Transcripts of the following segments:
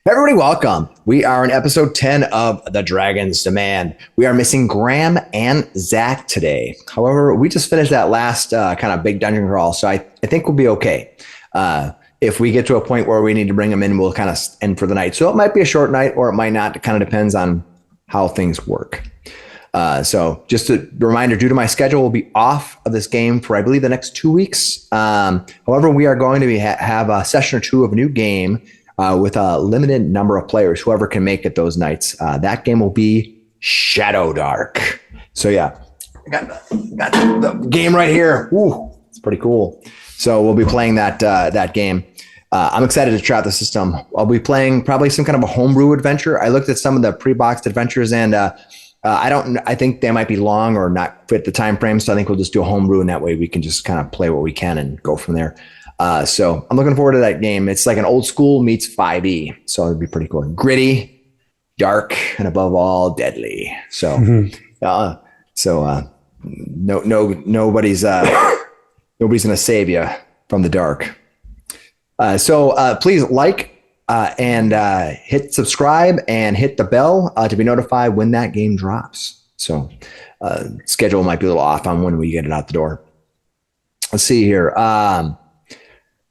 Everybody, welcome. We are in episode 10 of The Dragon's Demand. We are missing Graham and Zach today. However, we just finished that last kind of big dungeon crawl, so I think we'll be okay. If we get to a point where we need to bring them in, we'll kind of end for the night. So it might be a short night or it might not. It kind of depends on how things work. So just a reminder, due to my schedule, we'll be off of this game for, I believe, the next 2 weeks. However, we are going to have a session or two of a new game with a limited number of players, whoever can make it those nights. That game will be Shadow Dark. So yeah, I got the game right here. Ooh, it's pretty cool. So we'll be playing that game. I'm excited to try out the system. I'll be playing probably some kind of a homebrew adventure. I looked at some of the pre-boxed adventures and I think they might be long or not fit the time frame. So I think we'll just do a homebrew, and that way we can just kind of play what we can and go from there. So I'm looking forward to that game. It's like an old school meets 5e. So it'd be pretty cool. Gritty, dark, and above all, deadly. So, nobody's going to save you from the dark. So please like and hit subscribe and hit the bell to be notified when that game drops. So schedule might be a little off on when we get it out the door. Let's see here.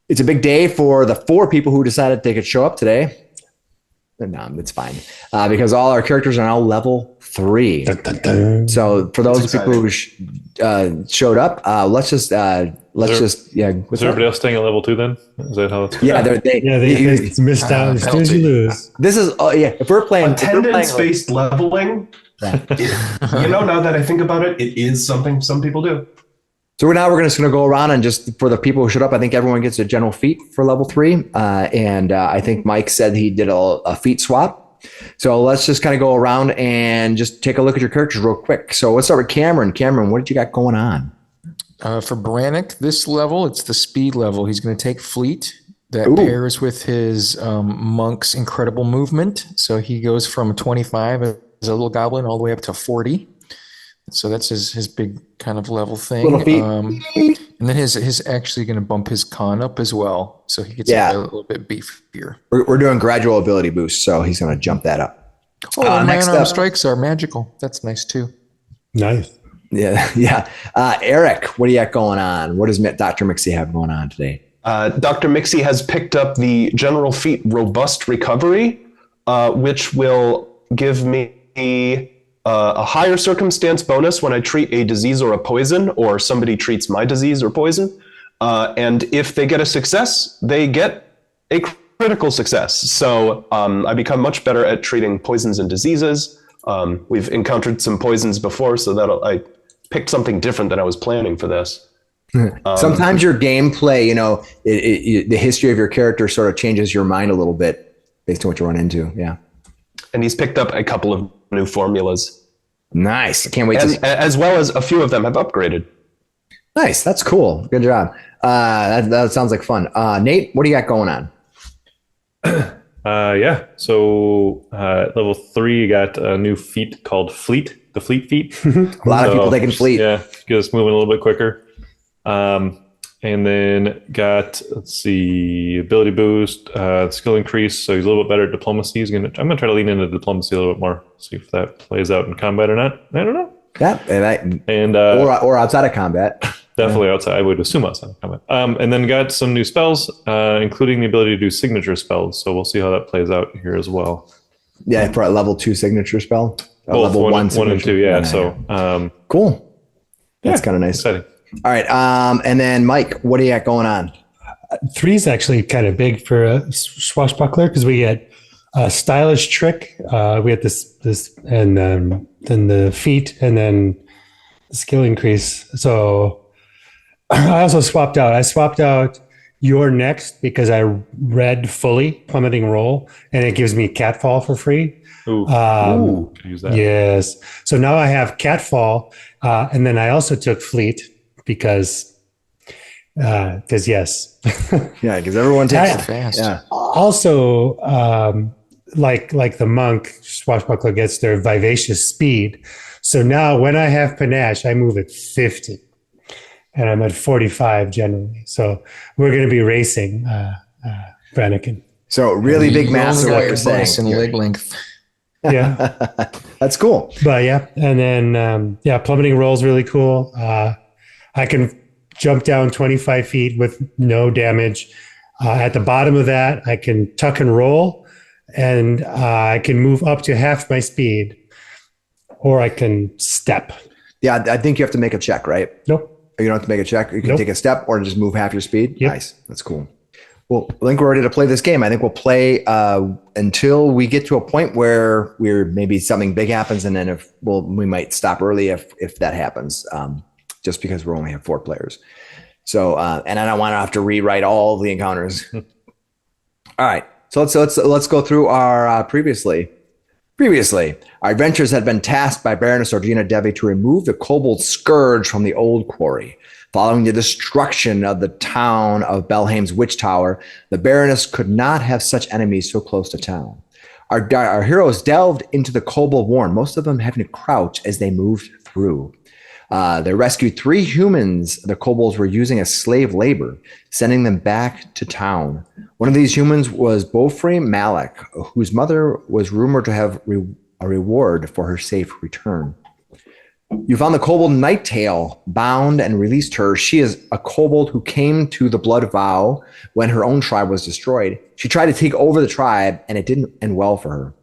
It's a big day for the 4 people who decided they could show up today. No, it's fine because all our characters are now level 3. Dun, dun, dun. So for those people who showed up, let's just. Is everybody else staying at level 2 then? Is that how it's going? Yeah, they missed out as soon as you lose. This is if we're playing attendance-based leveling. Now that I think about it, it is something some people do. So we're just going to go around and just for the people who showed up, I think everyone gets a general feat for level 3. And I think Mike said he did a feat swap. So let's just kind of go around and just take a look at your characters real quick. So let's start with Cameron. Cameron, what did you got going on? For Brannok, this level, it's the speed level. He's going to take Fleet. That pairs with his Monk's incredible movement. So he goes from 25 as a little goblin all the way up to 40. So that's his big kind of level thing. And then his actually going to bump his con up as well. So he gets a little bit beefier. We're doing gradual ability boost, so he's going to jump that up. Next up, strikes are magical. That's nice too. Nice. Yeah. Eric, what do you got going on? What does Dr. Miksi have going on today? Dr. Miksi has picked up the general feat Robust Recovery, which will give me a higher circumstance bonus when I treat a disease or a poison, or somebody treats my disease or poison. And if they get a success, they get a critical success. So I become much better at treating poisons and diseases. We've encountered some poisons before, so I picked something different than I was planning for this. Sometimes your gameplay, the history of your character sort of changes your mind a little bit based on what you run into. Yeah. And he's picked up a couple of new formulas. Nice. I can't wait to see. As well as a few of them have upgraded. Nice. That's cool. Good job. That sounds like fun. Nate, what do you got going on? So level 3, you got a new feat called Fleet, the Fleet feat. A lot of people taking Fleet. Yeah, get us moving a little bit quicker. And then got, ability boost, skill increase. So he's a little bit better at diplomacy. I'm gonna try to lean into diplomacy a little bit more. See if that plays out in combat or not. I don't know. Yeah, or outside of combat. Definitely outside. I would assume outside of combat. And then got some new spells, including the ability to do signature spells. So we'll see how that plays out here as well. Yeah, for a level 2 signature spell. Both level 1 and 2. Yeah. So cool. That's kind of nice. Exciting. All right. And then Mike, what do you got going on? 3 is actually kind of big for Swashbuckler because we get a stylish trick. We had this and then the feat and then the skill increase. So I also swapped out. I swapped out You're Next because I read fully Plummeting Roll and it gives me Catfall for free. Ooh. Use that. Yes. So now I have Catfall and then I also took Fleet because yes. Yeah, because everyone takes it fast. Yeah. Also, like the monk, Swashbuckler gets their vivacious speed. So now when I have panache, I move at 50 and I'm at 45 generally. So we're going to be racing Brannok. So really big You mass only of what got you're your bonus saying. in leg length. Yeah. That's cool. But yeah, and then plummeting roll is really cool. I can jump down 25 feet with no damage. At the bottom of that, I can tuck and roll, and I can move up to half my speed, or I can step. Yeah, I think you have to make a check, right? Nope. You don't have to make a check. You can Nope. take a step or just move half your speed. Yep. Nice. That's cool. Well, I think we're ready to play this game. I think we'll play until we get to a point where maybe something big happens, and then we might stop early if that happens, just because we only have 4 players. So, and I don't want to have to rewrite all the encounters. All right. So let's go through our previously. Previously, our adventurers had been tasked by Baroness Georgina Devi to remove the kobold scourge from the old quarry. Following the destruction of the town of Belhaim's Witch Tower, the Baroness could not have such enemies so close to town. Our heroes delved into the kobold warren, most of them having to crouch as they moved through. They rescued 3 humans the kobolds were using as slave labor, sending them back to town. One of these humans was Beaufrey Malik, whose mother was rumored to have a reward for her safe return. You found the kobold Nighttail, bound and released her. She is a kobold who came to the Blood Vow when her own tribe was destroyed. She tried to take over the tribe, and it didn't end well for her.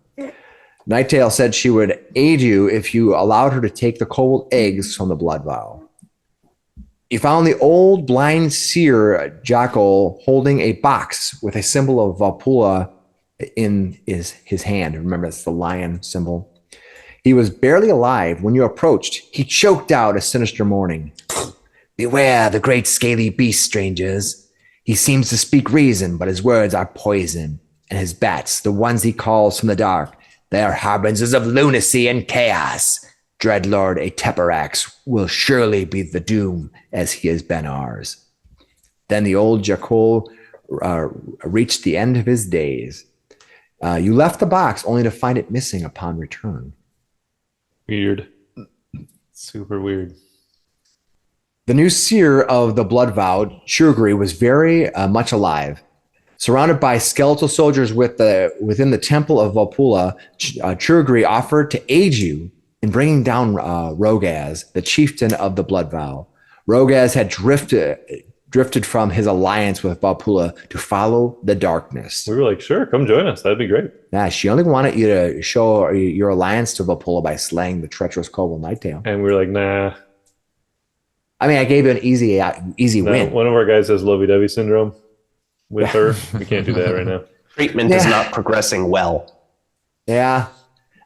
Nighttail said she would aid you if you allowed her to take the kobold eggs from the Blood Vow. You found the old blind seer jackal holding a box with a symbol of Valpula in his hand. Remember, it's the lion symbol. He was barely alive when you approached. He choked out a sinister mourning. Beware the great scaly beast, strangers. He seems to speak reason, but his words are poison. And his bats, the ones he calls from the dark, they are harbingers of lunacy and chaos. Dreadlord Ateparax will surely be the doom as he has been ours. Then the old jackal reached the end of his days. You left the box only to find it missing upon return. Weird. Super weird. The new seer of the Blood Vow, Charhide, was very much alive. Surrounded by skeletal soldiers within the temple of Valpula, Charhide offered to aid you in bringing down Rogaz, the chieftain of the Blood Vow. Rogaz had drifted from his alliance with Valpula to follow the darkness. We were like, sure, come join us. That'd be great. Yeah, she only wanted you to show your alliance to Valpula by slaying the treacherous kobold Nighttail. And we were like, nah. I mean, I gave you an easy No, win. one of our guys has lovey-dovey syndrome with her. We can't do that right now. Treatment is not progressing well. Yeah,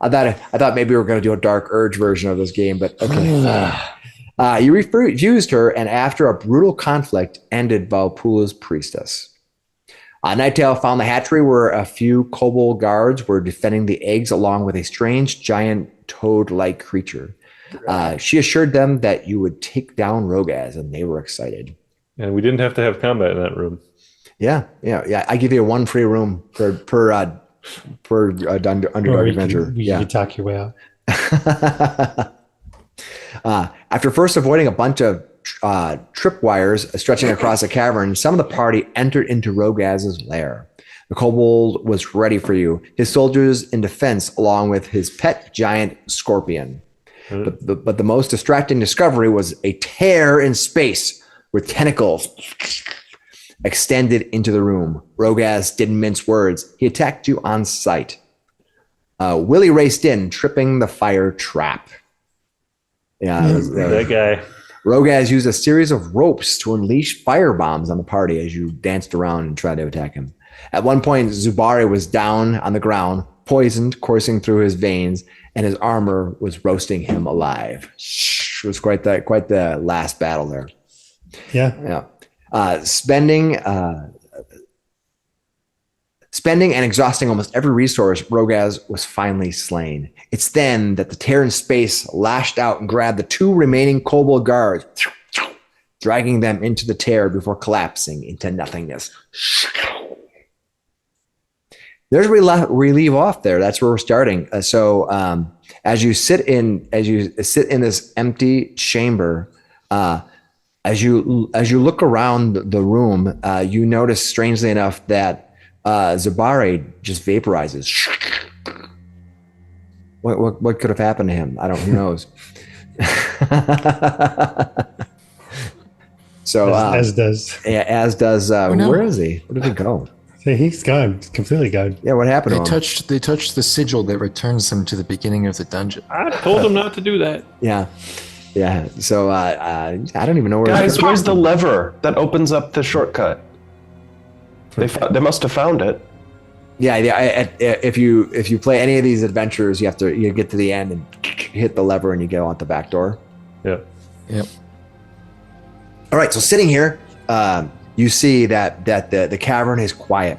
I thought maybe we were going to do a Dark Urge version of this game, but okay. You refused her, and after a brutal conflict, ended Valpula's priestess. Nighttail found the hatchery where a few kobold guards were defending the eggs along with a strange giant toad-like creature. She assured them that you would take down Rogaz, and they were excited. And we didn't have to have combat in that room. Yeah. I give you 1 free room per Underdark adventure. You can talk your way out. After first avoiding a bunch of tripwires stretching across the cavern, some of the party entered into Rogaz's lair. The kobold was ready for you, his soldiers in defense, along with his pet giant scorpion. But the most distracting discovery was a tear in space with tentacles extended into the room. Rogaz didn't mince words. He attacked you on sight. Willy raced in, tripping the fire trap. Yeah, That guy. Rogaz used a series of ropes to unleash fire bombs on the party as you danced around and tried to attack him. At one point, Zubari was down on the ground, poisoned coursing through his veins, and his armor was roasting him alive. It was quite the last battle there. Yeah. Spending and exhausting almost every resource, Rogaz was finally slain. It's then that the tear in space lashed out and grabbed the 2 remaining kobold guards, dragging them into the tear before collapsing into nothingness. There's where we leave off there. That's where we're starting. As you sit in this empty chamber, as you look around the room, you notice, strangely enough, that Zabare just vaporizes. What could have happened to him? I don't. Who knows? So as does. Yeah, as does. no. Where is he? Where did he go? So he's gone. He's completely gone. Yeah, what happened to him? They touched the sigil that returns them to the beginning of the dungeon. I told him not to do that. Yeah. So I don't even know where. Guys, where's the lever that opens up the shortcut? They must have found it. Yeah. If you play any of these adventures, you get to the end and hit the lever and you go out the back door. Yeah. Yep. All right. So sitting here, you see that the cavern is quiet.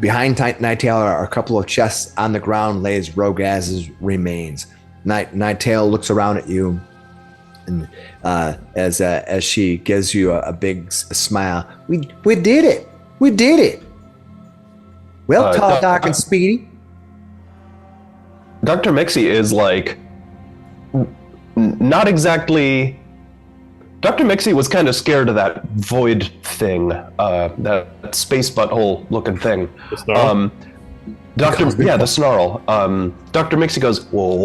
Behind Nighttail are a couple of chests. On the ground lays Rogaz's remains. Nighttail looks around at you, and as she gives you a big smile. We did it. We did it. Well, Tall, Dark, and Speedy. Dr. Miksi is like not exactly. Dr. Miksi was kind of scared of that void thing, that space butthole looking thing. The snarl? The snarl. Dr. Miksi goes, well,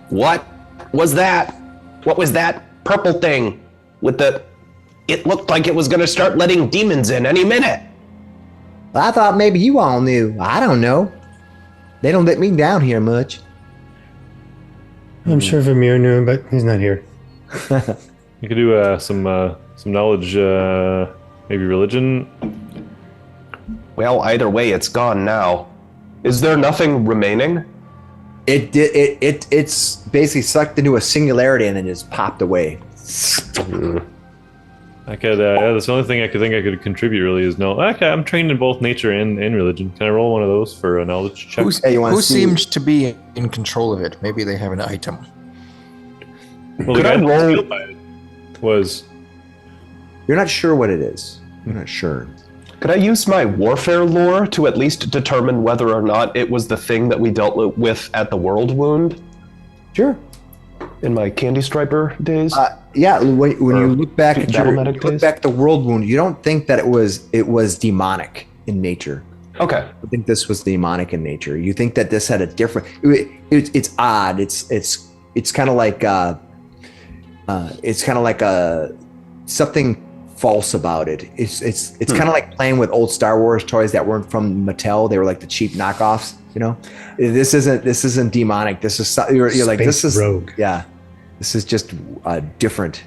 what was that? What was that purple thing with it looked like it was going to start letting demons in any minute. I thought maybe you all knew. I don't know. They don't let me down here much. I'm sure Vermeer knew him, but he's not here. You could do some knowledge, maybe religion. Well, either way, it's gone now. Is there nothing remaining? It's basically sucked into a singularity and then just popped away. I could. That's the only thing I could contribute. Really, is no. Okay, I'm trained in both nature and religion. Can I roll one of those for a knowledge check? Who seems to be in control of it? Maybe they have an item. Well, the guy who was killed by it was. You're not sure what it is. You're not sure. Could I use my warfare lore to at least determine whether or not it was the thing that we dealt with at the World Wound? Sure. In my Candy Striper days? Yeah, when you look back at the World Wound, you don't think that it was demonic in nature. Okay. I think this was demonic in nature. You think that this had a different. It's odd. It's kind of like something false about it. It's kind of like playing with old Star Wars toys that weren't from Mattel. They were like the cheap knockoffs. You know, this isn't demonic. This is you're like this is rogue. Yeah, this is just different.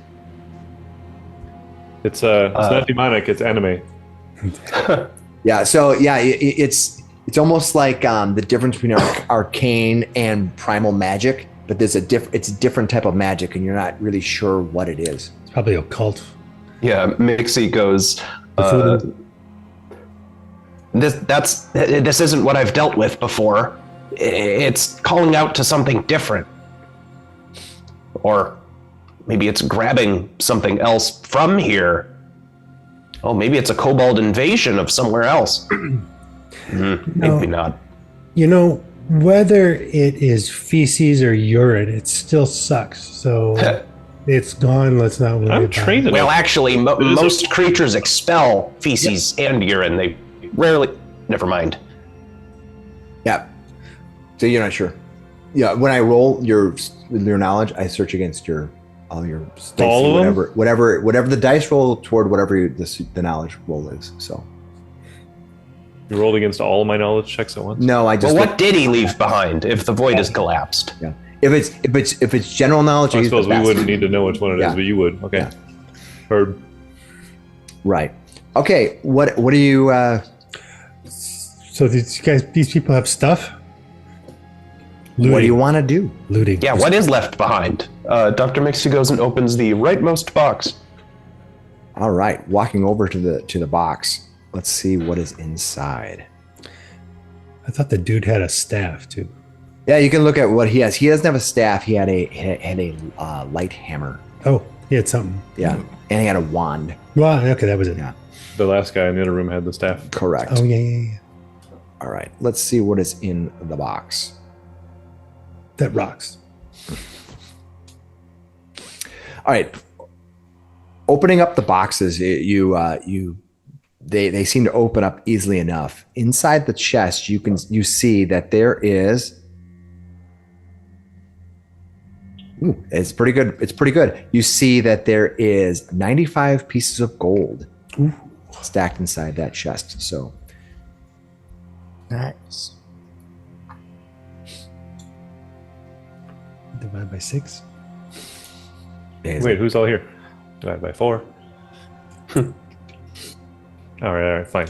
It's not demonic. It's anime. Yeah. So yeah, it's almost like the difference between arcane and primal magic, but it's a different type of magic, and you're not really sure what it is. It's probably occult. Yeah, Miksi goes. This isn't what I've dealt with before. It's calling out to something different, or maybe it's grabbing something else from here. Oh, maybe it's a kobold invasion of somewhere else. Maybe not. You know, whether it is feces or urine, it still sucks. So it's gone. Let's not worry I'm trained enough. Well, actually, most creatures expel feces and urine. They rarely. Never mind. Yeah. So you're not sure. Yeah. When I roll your knowledge, I search against all your dice, all of them? whatever the dice roll toward whatever the knowledge roll is. So You rolled against all of my knowledge checks at once. no, I just. Well, what did he leave behind if the void has collapsed? Yeah. If it's general knowledge, I use suppose the we best. wouldn't need to know which one it is, Yeah. but you would. Okay. Yeah. Heard. Right. Okay. What do you? So these people have stuff. Looting. What do you want to do? Looting. Yeah, what is left behind? Dr. Miksi goes and opens the rightmost box. All right. Walking over to the box. Let's see what is inside. I thought the dude had a staff too. Yeah, you can look at what he has. He doesn't have a staff. He had a light hammer. Oh, he had something. Yeah, and he had a wand. Well, okay, that was it. Yeah. The last guy in the other room had the staff. Correct. Oh yeah. All right. Let's see what is in the box. That rocks. All right. Opening up the boxes, you they seem to open up easily enough. Inside the chest, you see that there is. Ooh, it's pretty good. It's pretty good. You see that there is 95 pieces of gold stacked inside that chest. So Nice. Divide by 6. Wait, who's all here? Divided by 4. All right, fine.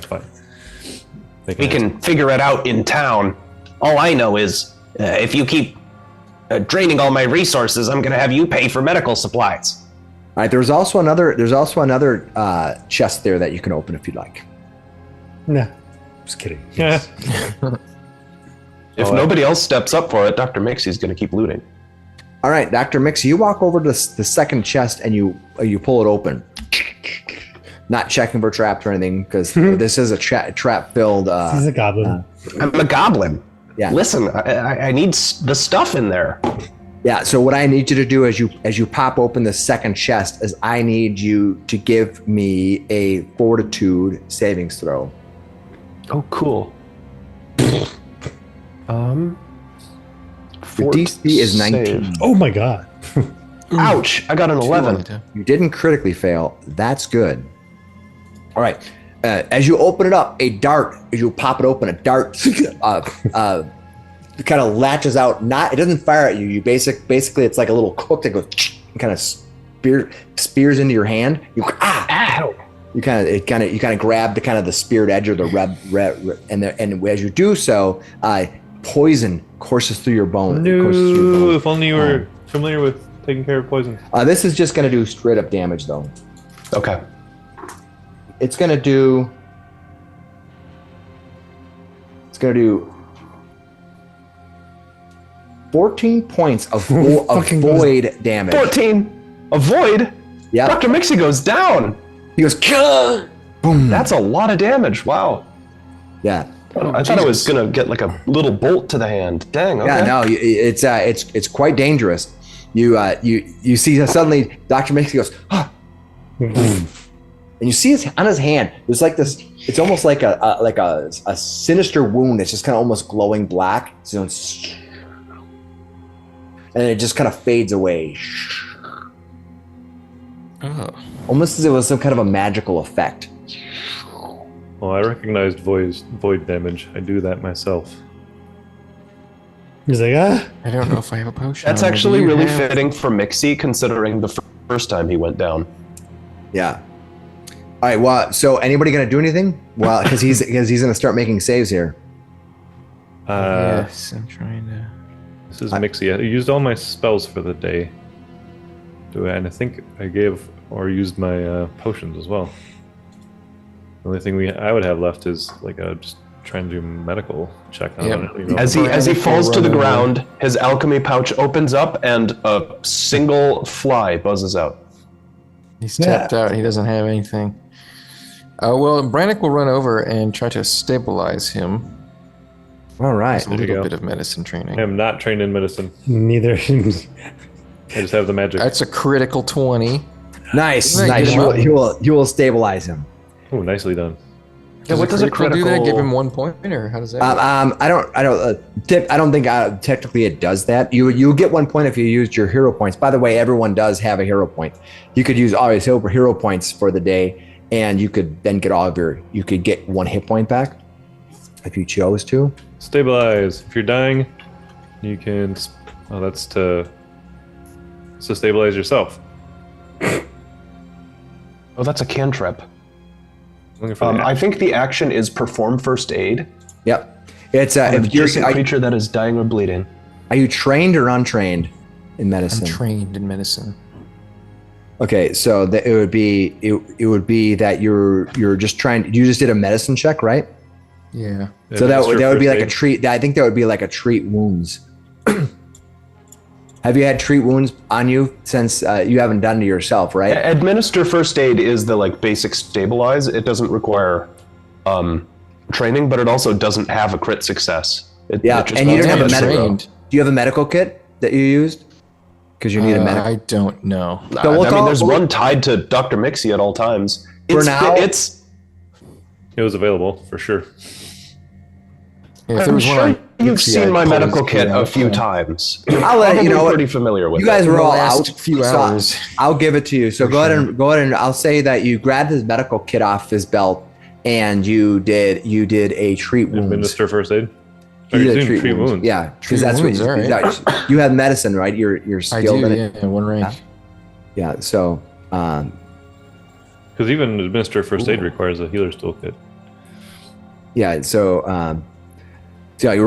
We can figure it out in town. All I know is if you keep draining all my resources, I'm going to have you pay for medical supplies. All right. There's also another chest there that you can open if you'd like. Nah, just kidding. Yeah. If nobody else steps up for it, Dr. Miksi's going to keep looting. All right, Dr. Miksi, you walk over to the second chest and you pull it open. Not checking for traps or anything, because this is a trap-filled... He's a goblin. I'm a goblin. Yeah. Listen, I need the stuff in there. Yeah, so what I need you to do as you pop open the second chest is I need you to give me a fortitude savings throw. Oh, cool. Your DC is 19. Save. Oh my god. Ouch! I got an 11. You didn't critically fail. That's good. All right. As you open it up, as you pop it open, a dart kind of latches out. It doesn't fire at you. You basically it's like a little hook that goes and kind of spears into your hand. Ow! You kind of grab the speared edge or the red and as you do so, poison courses through your bone. No, if only you were familiar with taking care of poison. This is just going to do straight up damage though. Okay. It's going to do 14 points of void damage. 14? A void? Yeah. Dr. Miksi goes down. He goes, "Gah!" Boom. That's a lot of damage. Wow. Yeah. I thought I was going to get like a little bolt to the hand. Dang, okay. Yeah, no, it's quite dangerous. You see suddenly Dr. Miksi goes, "Ah." And you see on his hand, there's like this, it's almost like a sinister wound that's just kind of almost glowing black. So and it just kind of fades away. Oh. Almost as it was some kind of a magical effect. Well, I recognized void damage. I do that myself. He's like, I don't know if I have a potion. That's on me. actually Do you really have- fitting for Miksi, considering the first time he went down. Yeah. All right. Well, so anybody gonna do anything? Well, because he's gonna start making saves here. Yes, I'm trying to. This is Miksi. I used all my spells for the day. And I think I used my potions as well. The only thing I would have left is just trying to do medical check on Yep. it. As he falls to the ground, his alchemy pouch opens up and a single fly buzzes out. He's tapped out. He doesn't have anything. Well, Brannok will run over and try to stabilize him. All right. A little bit of medicine training. I am not trained in medicine. neither. I just have the magic. That's a critical 20. Nice. Good night, Nice. get him You will stabilize him. Oh, nicely done. Yeah, what does a critical do that? Give him 1 point, or how does that? I don't think technically it does that. You get 1 point if you used your hero points. By the way, everyone does have a hero point. You could use all your hero points for the day, and you could then get you could get 1 hit point back if you chose to. Stabilize. If you're dying, you can. Oh, that's to stabilize yourself. Oh, that's a cantrip. Looking for the I think the action is perform first aid. Yep. It's On if you're a creature that is dying or bleeding. are you trained or untrained in I'm medicine? trained in medicine. Okay, so it would be that you're just trying. You just did a medicine check, right? Yeah. So that would be like a treat. treat. I think that would be like a treat wounds. Have you had treat wounds on you since you haven't done it yourself, right? Administer first aid is the basic stabilize. It doesn't require training, but it also doesn't have a crit success. It just and you goes don't have a on. medical. trained. Do you have a medical kit that you used? Because you need a medical. I don't know. So we'll I call- mean, there's one tied to Dr. Miksi at all times. For now- it's It was available for sure. Yeah, if there I'm was one sure on you've Miksi, seen I'd my pull medical his kit kit a out. few times. I'll let Probably you know. pretty familiar with You guys it. were all last out. few so hours. I'll give it to you. So go ahead and I'll say that you grabbed his medical kit off his belt and you did a treat wounds. Administer first aid. You did a treat wounds. Yeah, because Treat that's wounds, what all right. you have medicine, right? You're I skilled do, in it. yeah, one rank. Yeah. So Because even administer first aid requires a healer's toolkit. yeah. So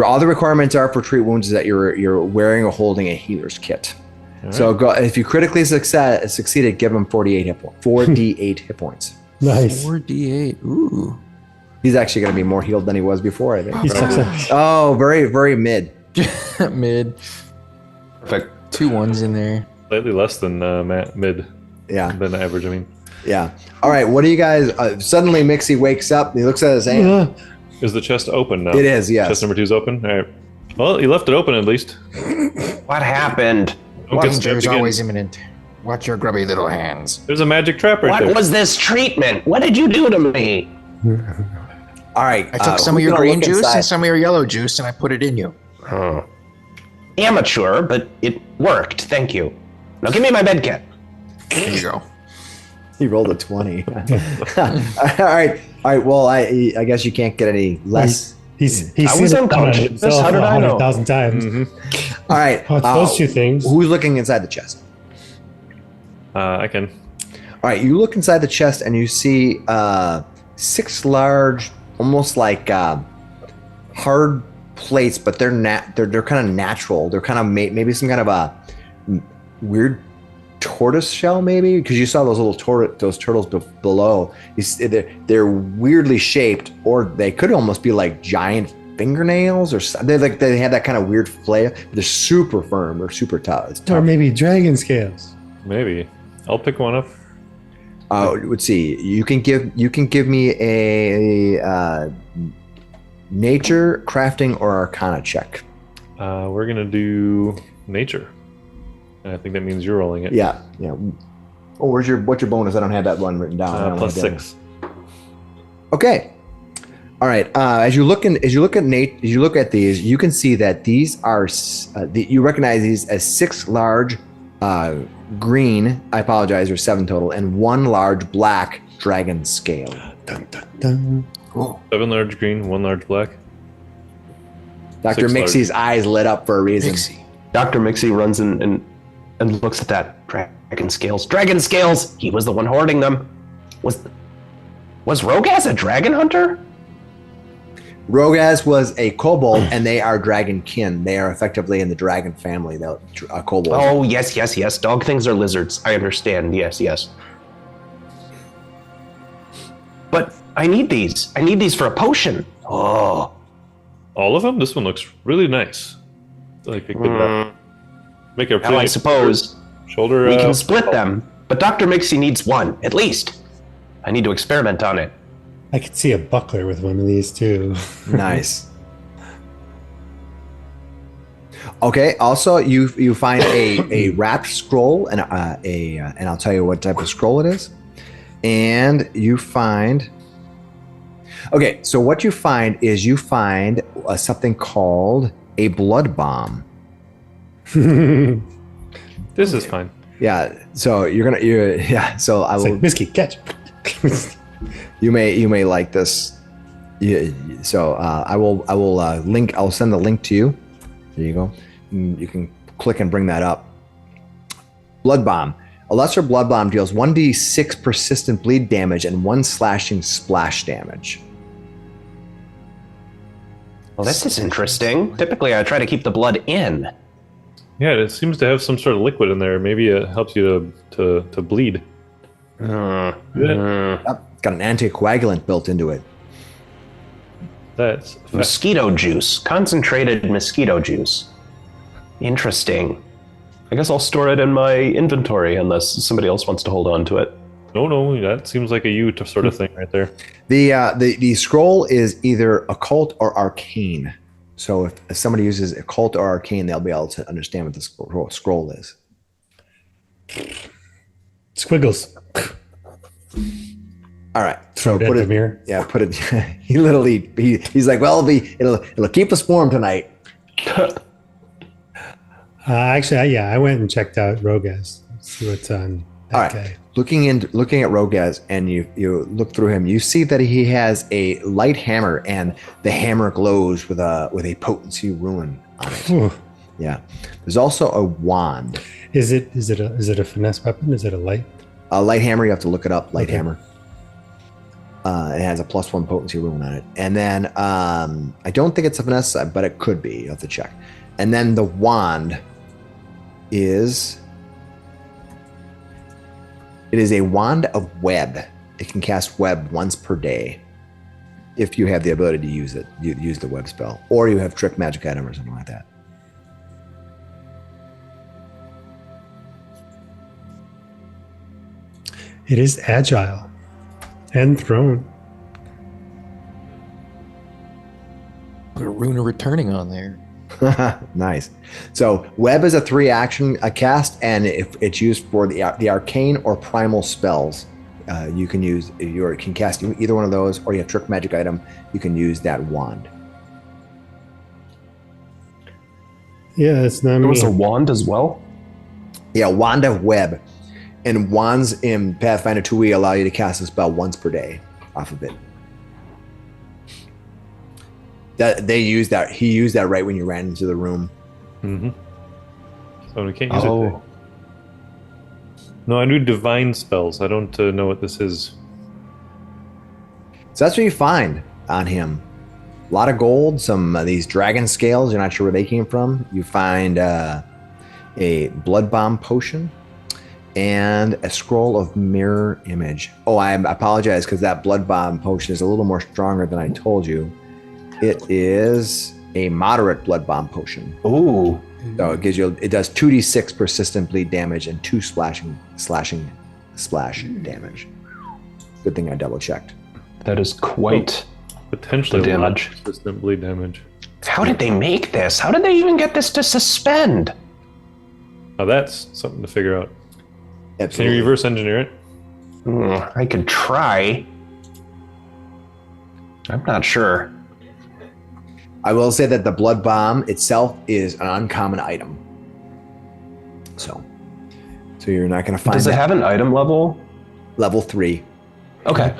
all the requirements are for treat wounds is that you're wearing or holding a healer's kit. All So right. go, if you critically succeeded, give him 48 hit points. 4d8 hit points. Nice. 4d8. Ooh. He's actually going to be more healed than he was before, I think. He sucks at Oh, very, very mid. Mid. Perfect. 2 1s in there. Slightly less than mid Yeah, than average. I mean, yeah. All right, what do you guys? Suddenly, Miksi wakes up. He looks at his hand. is the chest open now? It is, yes. Chest number 2 is open. All right. Well, you left it open at least. What happened? Don't get stabbed Danger is again. always imminent. Watch your grubby little hands. There's a magic trap right What there. was this treatment? What did you do to me? All right. I took some of who's your gonna green look juice inside? and some of your yellow juice and I put it in you. Amateur, but it worked. Thank you. Now give me my med kit. There you go. He rolled a 20. All right. Well, I guess you can't get any less. He's I seen was it done unconscious. himself How did I know? 100,000 times. All right. Oh, it's those two things. Who's looking inside the chest? I can. All right, you look inside the chest and you see 6 large, almost like hard plates, but they're kind of natural. They're kind of maybe some kind of a weird tortoise shell, maybe, because you saw those little those turtles below. They're weirdly shaped, or they could almost be like giant fingernails, or they have that kind of weird flair. They're super firm or super tough. It's tough. Or maybe dragon scales. Maybe. I'll pick one up. Let's see. You can give me a nature, crafting, or arcana check. We're going to do nature. And I think that means you're rolling it. Yeah. Oh, what's your bonus? I don't have that one written down. I don't Plus have that. 6. Okay. All right. As you look at these, you can see that these are you recognize these as 6 large green. I apologize. There's 7 total, and 1 large black dragon scale. Dun, dun, dun. Cool. 7 large green, 1 large black. Dr. 6 large. Mixi's eyes lit up for a reason. Miksi. Dr. Miksi runs and looks at that dragon scales. Dragon scales! He was the one hoarding them. Was Rogaz a dragon hunter? Rogaz was a kobold, and they are dragon kin. They are effectively in the dragon family. The kobolds. Oh, yes. Dog things are lizards. I understand. Yes. But I need these. I need these for a potion. Oh. All of them? This one looks really nice. Like a good make a Now I suppose shoulder. we can split them, but Dr. Miksi needs one, at least. I need to experiment on it. I could see a buckler with one of these too. Nice. Okay. Also, you find a wrapped scroll and and I'll tell you what type of scroll it is. And you find. Okay, so what you find is something called a blood bomb. This is fine. Yeah. So So I It's will. like, Miksi, catch. You may like this. So I will link. I'll send the link to you. There you go. You can click and bring that up. Blood bomb. A lesser blood bomb deals 1d6 persistent bleed damage and 1 slashing splash damage. Well, this is interesting. Typically, I try to keep the blood in. Yeah, it seems to have some sort of liquid in there. Maybe it helps you to bleed. Yep, it's got an anticoagulant built into it. That's Mosquito juice. Concentrated mosquito juice. Interesting. I guess I'll store it in my inventory unless somebody else wants to hold on to it. no. That seems like a you sort of thing right there. The scroll is either occult or arcane. So if somebody uses occult or arcane, they'll be able to understand what the scroll is. Squiggles. All right. Throw it at the mirror. Yeah, put it. He's like, well, it'll keep us warm tonight. Actually, I went and checked out Rogas. See what's on that All right. guy. Looking at Rogas, and you look through him, you see that he has a light hammer, and the hammer glows with a potency rune on it. Ooh. Yeah. There's also a wand. Is it a finesse weapon? Is it a light? A light hammer. You have to look it up. Light Okay. hammer. It has a +1 potency rune on it, and then I don't think it's a finesse, but it could be. You have to check. And then the wand is. It is a wand of web. It can cast web once per day. If you have the ability to use it, you use the web spell, or you have trick magic item or something like that. It is agile and thrown. Put a rune of returning on there. Nice. So web is a 3-action cast, and if it's used for the arcane or primal spells, you can use. You can cast either one of those, or you have trick magic item. You can use that wand. Yeah, it's not There me. was a wand as well. Yeah, wand of web, and wands in Pathfinder 2e allow you to cast a spell once per day off of it. That they use that. He used that right when you ran into the room. Mm-hmm. So we can't use it there. No, I do divine spells. I don't know what this is. So that's what you find on him. A lot of gold, some of these dragon scales. You're not sure where they came from. You find a blood bomb potion and a scroll of mirror image. Oh, I apologize because that blood bomb potion is a little more stronger than I told you. It is a moderate blood bomb potion. Ooh. So it does 2d6 persistent bleed damage and 2 splash damage. Good thing I double checked. That is quite Potentially the a lot damage. of persistent bleed damage. How did they make this? How did they even get this to suspend? Now that's something to figure out. Can Absolutely. you reverse engineer it? I could try. I'm not sure. I will say that the blood bomb itself is an uncommon item. So you're not going to find Does it that. have an item level? Level 3. Okay.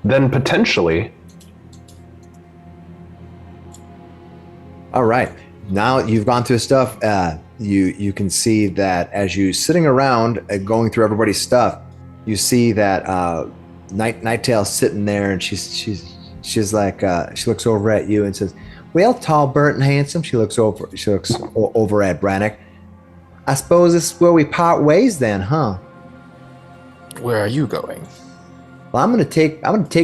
Then potentially. All right. Now you've gone through stuff. You can see that as you sitting around going through everybody's stuff, you see that Nighttail's sitting there, and she's like she looks over at you and says, "Well, tall, burnt, and handsome." She looks over at Brannok. "I suppose this is where we part ways, then, huh?" Where are you going? Well, I'm gonna take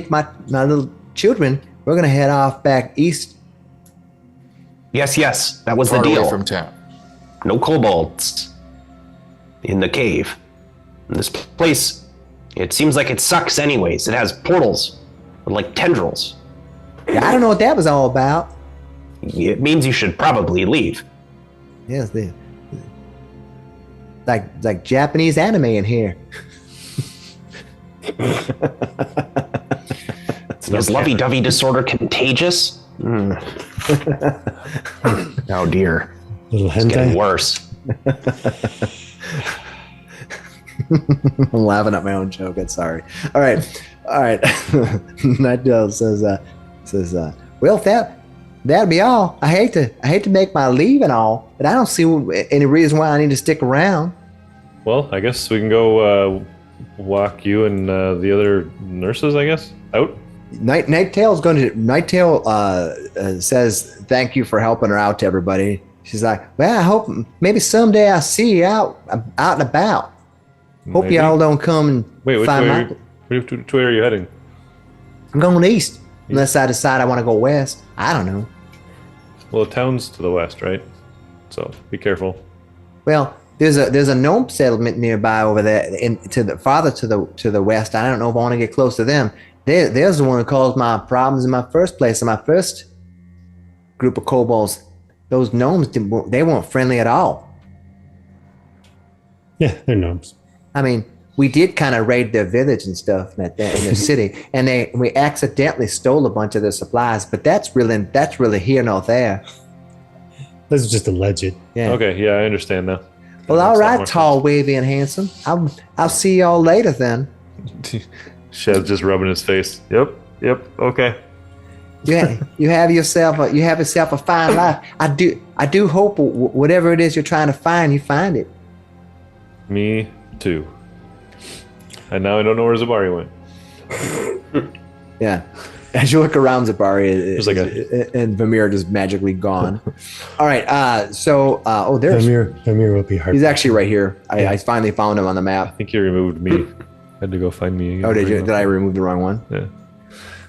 my little children. We're gonna head off back east. Yes, that was Far the deal. away from town. No kobolds in the cave. This place, it seems like it sucks anyways. It has portals with like tendrils. Yeah, I don't know what that was all about. It means you should probably leave. Yes, like Japanese anime in here. Is lovey-dovey disorder contagious? Oh dear. Little It's getting hentai. worse. I'm laughing at my own joke. I'm sorry. All right. Nighttail says, "Well, if that'd be all. I hate to make my leave and all, but I don't see any reason why I need to stick around." Well, I guess we can go walk you and the other nurses, I guess, out. Nighttail says thank you for helping her out to everybody. She's like, "Well, I hope maybe someday I'll see you out and about. Hope Maybe. y'all don't come and Wait, which find way, which way are you heading? I'm going east, unless I decide I want to go west. I don't know. Well, the town's to the west, right? So be careful. Well, there's a gnome settlement nearby over there, to the west. I don't know if I want to get close to them. There's the one who caused my problems in my first place. In my first group of kobolds, those gnomes they weren't friendly at all. Yeah, they're gnomes. I mean, we did kind of raid their village and stuff in their city, and we accidentally stole a bunch of their supplies. But that's really here nor there. This is just alleged. Yeah. Okay, yeah, I understand now. Well, all Makes a lot right, more tall, wavy, and handsome. I'll see y'all later then. sense. Shad's just rubbing his face. Yep, okay. Yeah, you have yourself a fine life. I do hope whatever it is you're trying to find, you find it. Me too. And now I don't know where Zabari went. Yeah. As you look around, Zabari There's like and Vamir just magically gone. All right. There's Vamir will be hard. he's actually right here. I finally found him on the map. I think you removed me. Had to go find me again. Oh, did you? Did I remove the wrong one? Yeah.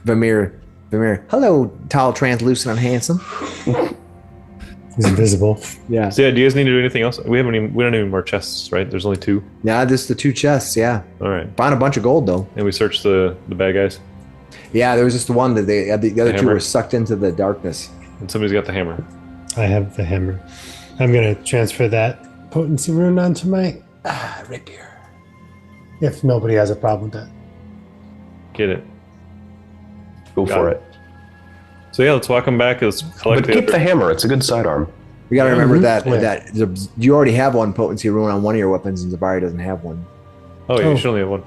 Vamir. Hello, tall, translucent, and handsome. He's invisible. Yeah. So yeah, do you guys need to do anything else? We don't need any more chests, right? There's only 2. Yeah, this is the 2 chests. Yeah. All right. Found a bunch of gold though. And we searched the bad guys. Yeah, there was just the one that the other 2 hammer. were sucked into the darkness. And somebody's got the hammer. I have the hammer. I'm going to transfer that potency rune onto my rapier. If nobody has a problem with that. Get it. Go Got for it. it. So yeah, let's walk them back. Let's collect But keep the hammer. It's a good sidearm. You got to remember Mhm. that you already have one potency rune on one of your weapons, and Zabari doesn't have one. Oh yeah, Oh. you should only have one.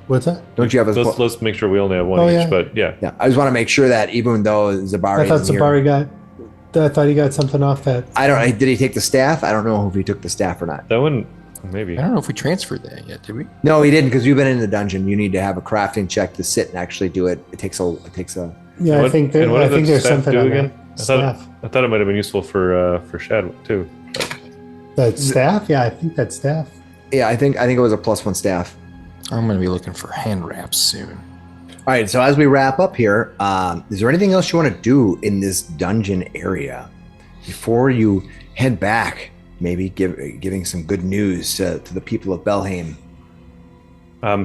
What's that? Don't you have a? Let's make sure we only have one Oh, each. yeah. But yeah, Yeah, I just want to make sure that even though Zabari, I thought isn't here- Zabari I thought he got something off that. I don't. Did he take the staff? I don't know if he took the staff or not. that one maybe. I don't know if we transferred that yet, did we? No, he didn't because you've been in the dungeon. You need to have a crafting check to sit and actually do it. It takes a. Yeah, And I think and what I did think the there's staff something do on again? that staff. I thought it might have been useful for Shadwick too. That staff? Yeah, I think that staff. Yeah, I think it was a +1 staff. I'm going to be looking for hand wraps soon. All right. So as we wrap up here, is there anything else you want to do in this dungeon area before you head back? Maybe giving some good news to the people of Belhaim.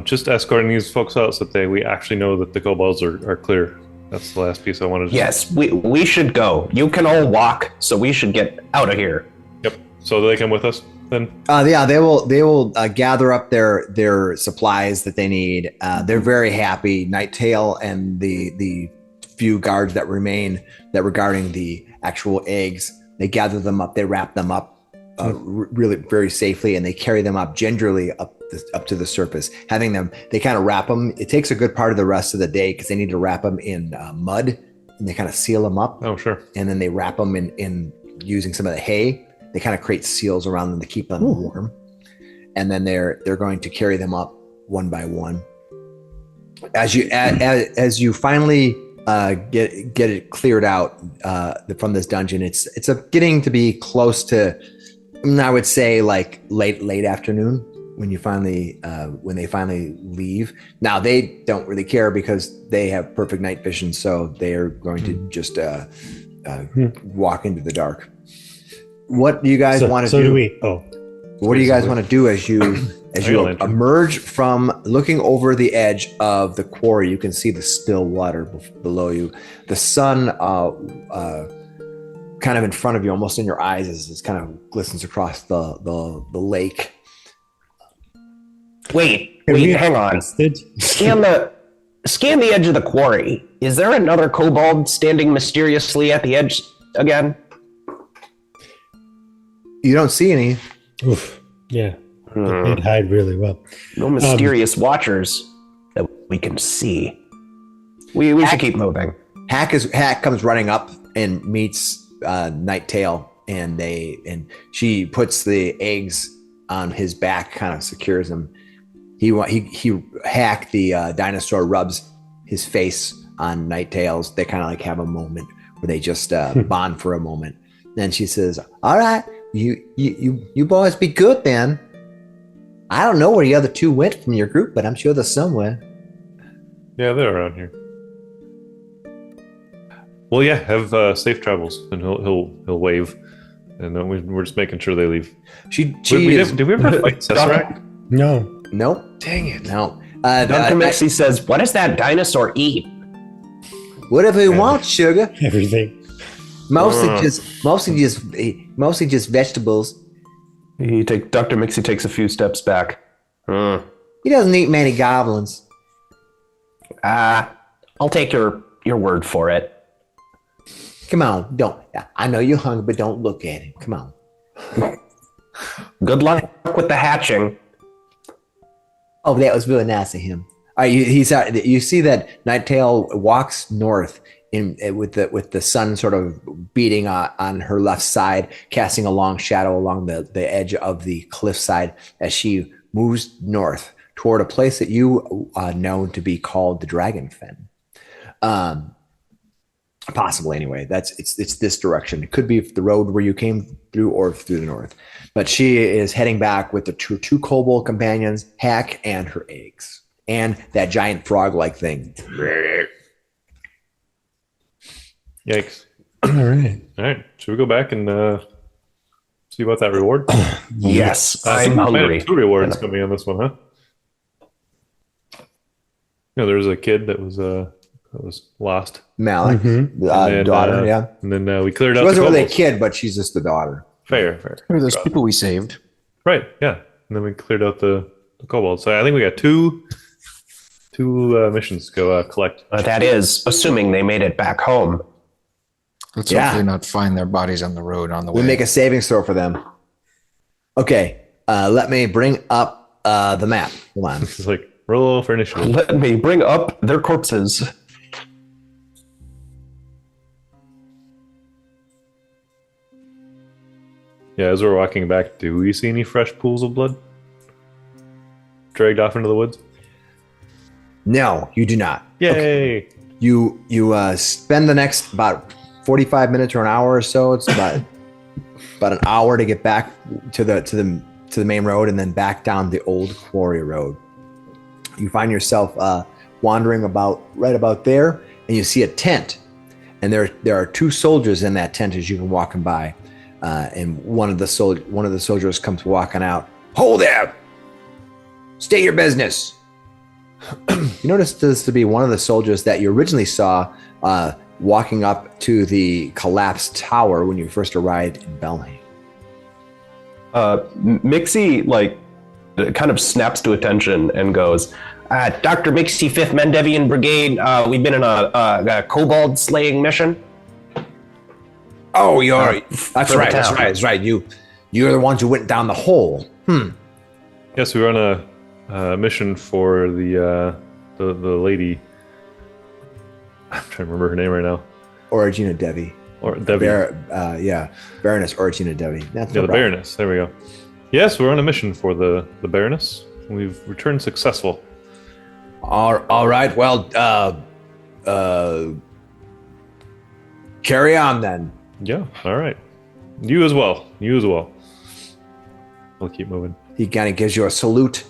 Just escorting these folks out so that we actually know that the kobolds are clear. That's the last piece I wanted to Yes, we should go. You can all walk, so we should get out of here. Yep. So they come with us then? Yeah, they will gather up their supplies that they need. They're very happy. Nighttail and the few guards that remain that were guarding the actual eggs, they gather them up. They wrap them up really very safely, and they carry them up gingerly up to the surface. Having them, they kind of wrap them. It takes a good part of the rest of the day because they need to wrap them in mud, and they kind of seal them up. Oh, sure. And then they wrap them in using some of the hay. They kind of create seals around them to keep them warm. And then they're going to carry them up one by one. As you finally get it cleared out from this dungeon, it's getting to be close to, I would say, like late afternoon when you finally when they finally leave. Now they don't really care because they have perfect night vision, so they are going to just walk into the dark. What do you guys want to do? So do we. Oh, What do you guys want to do as you emerge from looking over the edge of the quarry? You can see the still water below you. The sun kind of in front of you, almost in your eyes, as it kind of glistens across the lake. Wait, we hang on. arrested? Scan the edge of the quarry. Is there another kobold standing mysteriously at the edge again? You don't see any. Oof. Yeah. They'd hide really well. No mysterious watchers that we can see. We should keep moving. Hack comes running up and meets Nighttail, and she puts the eggs on his back, kind of secures him. Hack the dinosaur rubs his face on Nighttail's. They kind of like have a moment where they just bond for a moment. Then she says, "All right, you boys be good then. I don't know where the other two went from your group, but I'm sure they're somewhere." Yeah, they're around here. Well, yeah, have safe travels, and he'll wave, and then we're just making sure they leave. Did Did we ever fight Tesseract? No. Nope. Dang it! No. Dr. Miksi says, "What does that dinosaur eat?" Whatever he wants, sugar. Everything. Mostly just vegetables. Dr. Miksi takes a few steps back. He doesn't eat many goblins. I'll take your word for it. Come on, don't. I know you're hungry, but don't look at him. Come on. Good luck with the hatching. Oh, that was really nice of him. He's out. You see that Nighttail walks north with the sun sort of beating on her left side, casting a long shadow along the edge of the cliffside as she moves north toward a place that you know to be called the Dragon Fen. Possibly, anyway. It's this direction. It could be the road where you came through, or through the north. But she is heading back with the two kobold companions, Hack and her eggs, and that giant frog-like thing. Yikes! All right. All right, should we go back and see about that reward? Yes, I I'm hungry. 2 rewards coming on this one, huh? No, there was a kid that was lost. Malik, the daughter, yeah. And then we cleared She out. wasn't the really a kobolds. kid, but she's just the daughter. Fair. Who are those people we saved? Right, yeah. And then we cleared out the kobolds. So I think we got two missions to go collect. That is assuming they made it back home. Let's Yeah. hopefully not find their bodies on the road on the way. We make a savings throw for them. Okay, let me bring up the map. Hold on. It's like roll for initiative. Let me bring up their corpses. Yeah, as we're walking back, do we see any fresh pools of blood dragged off into the woods? No, you do not. Yay! You spend the next about 45 minutes or an hour or so. It's about an hour to get back to the main road and then back down the old quarry road. You find yourself wandering right about there, and you see a tent, and there are 2 soldiers in that tent as you've been walking by, and one of the soldiers comes walking out. Hold there! State your business. You notice this to be one of the soldiers that you originally saw walking up to the collapsed tower when you first arrived in Belhaim. Miksi, kind of snaps to attention and goes, Dr. Miksi, 5th Mendevian Brigade. We've been in a kobold slaying mission. Oh, that's for right. the town. That's right. You're the ones who went down the hole. Yes, we were on a mission for the lady. I'm trying to remember her name right now. Origina Devi. Or Devi. Baroness Origina Devi. That's Yeah, no the problem. Baroness. There we go. Yes, we're on a mission for the Baroness. We've returned successful. All right. Well, carry on then. Yeah, all right. You as well. We'll keep moving. He kind of gives you a salute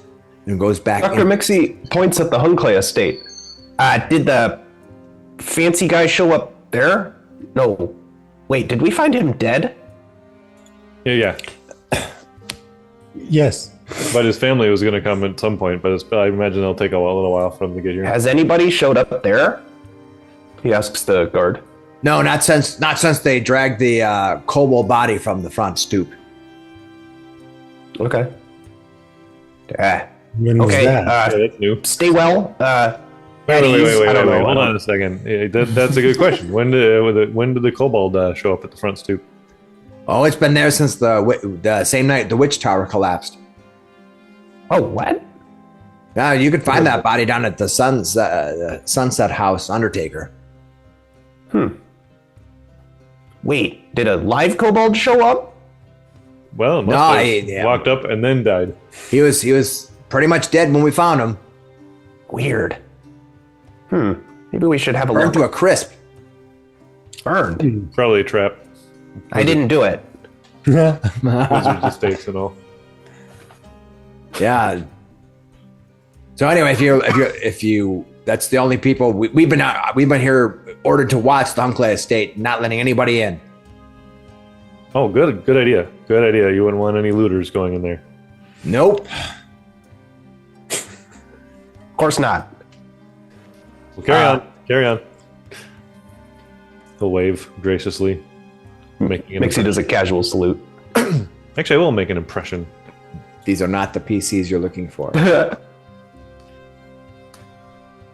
and goes back. Dr. Miksi points at the Hunclay estate. Did the fancy guy show up there? No. Wait, did we find him dead? Yeah. Yes. But his family was going to come at some point, but I imagine it'll take a little while for them to get here. Has anybody showed up there? He asks the guard. No, not since they dragged the kobold body from the front stoop. Okay. When was Okay, that? Yeah, that's new. stay well. Wait, I don't know. Hold on a second. Yeah, that's a good question. When did the kobold show up at the front stoop? Oh, it's been there since the same night the witch tower collapsed. Oh, what? Now you could find that body down at the Sunset House Undertaker. Wait, did a live kobold show up? Well, it must have walked up and then died. He was pretty much dead when we found him, Weird. Maybe we should have a burned look. to a crisp. Burned. Probably a trap. I didn't do it. Wizard mistakes and all. Yeah. So anyway, if you that's the only people we've been here ordered to watch the Hunclay estate, not letting anybody in. Oh, good idea. Good idea. You wouldn't want any looters going in there. Nope. Of course not. Well, carry on. He'll wave graciously, making an Miksi does a casual salute. Actually, I will make an impression. These are not the PCs you're looking for.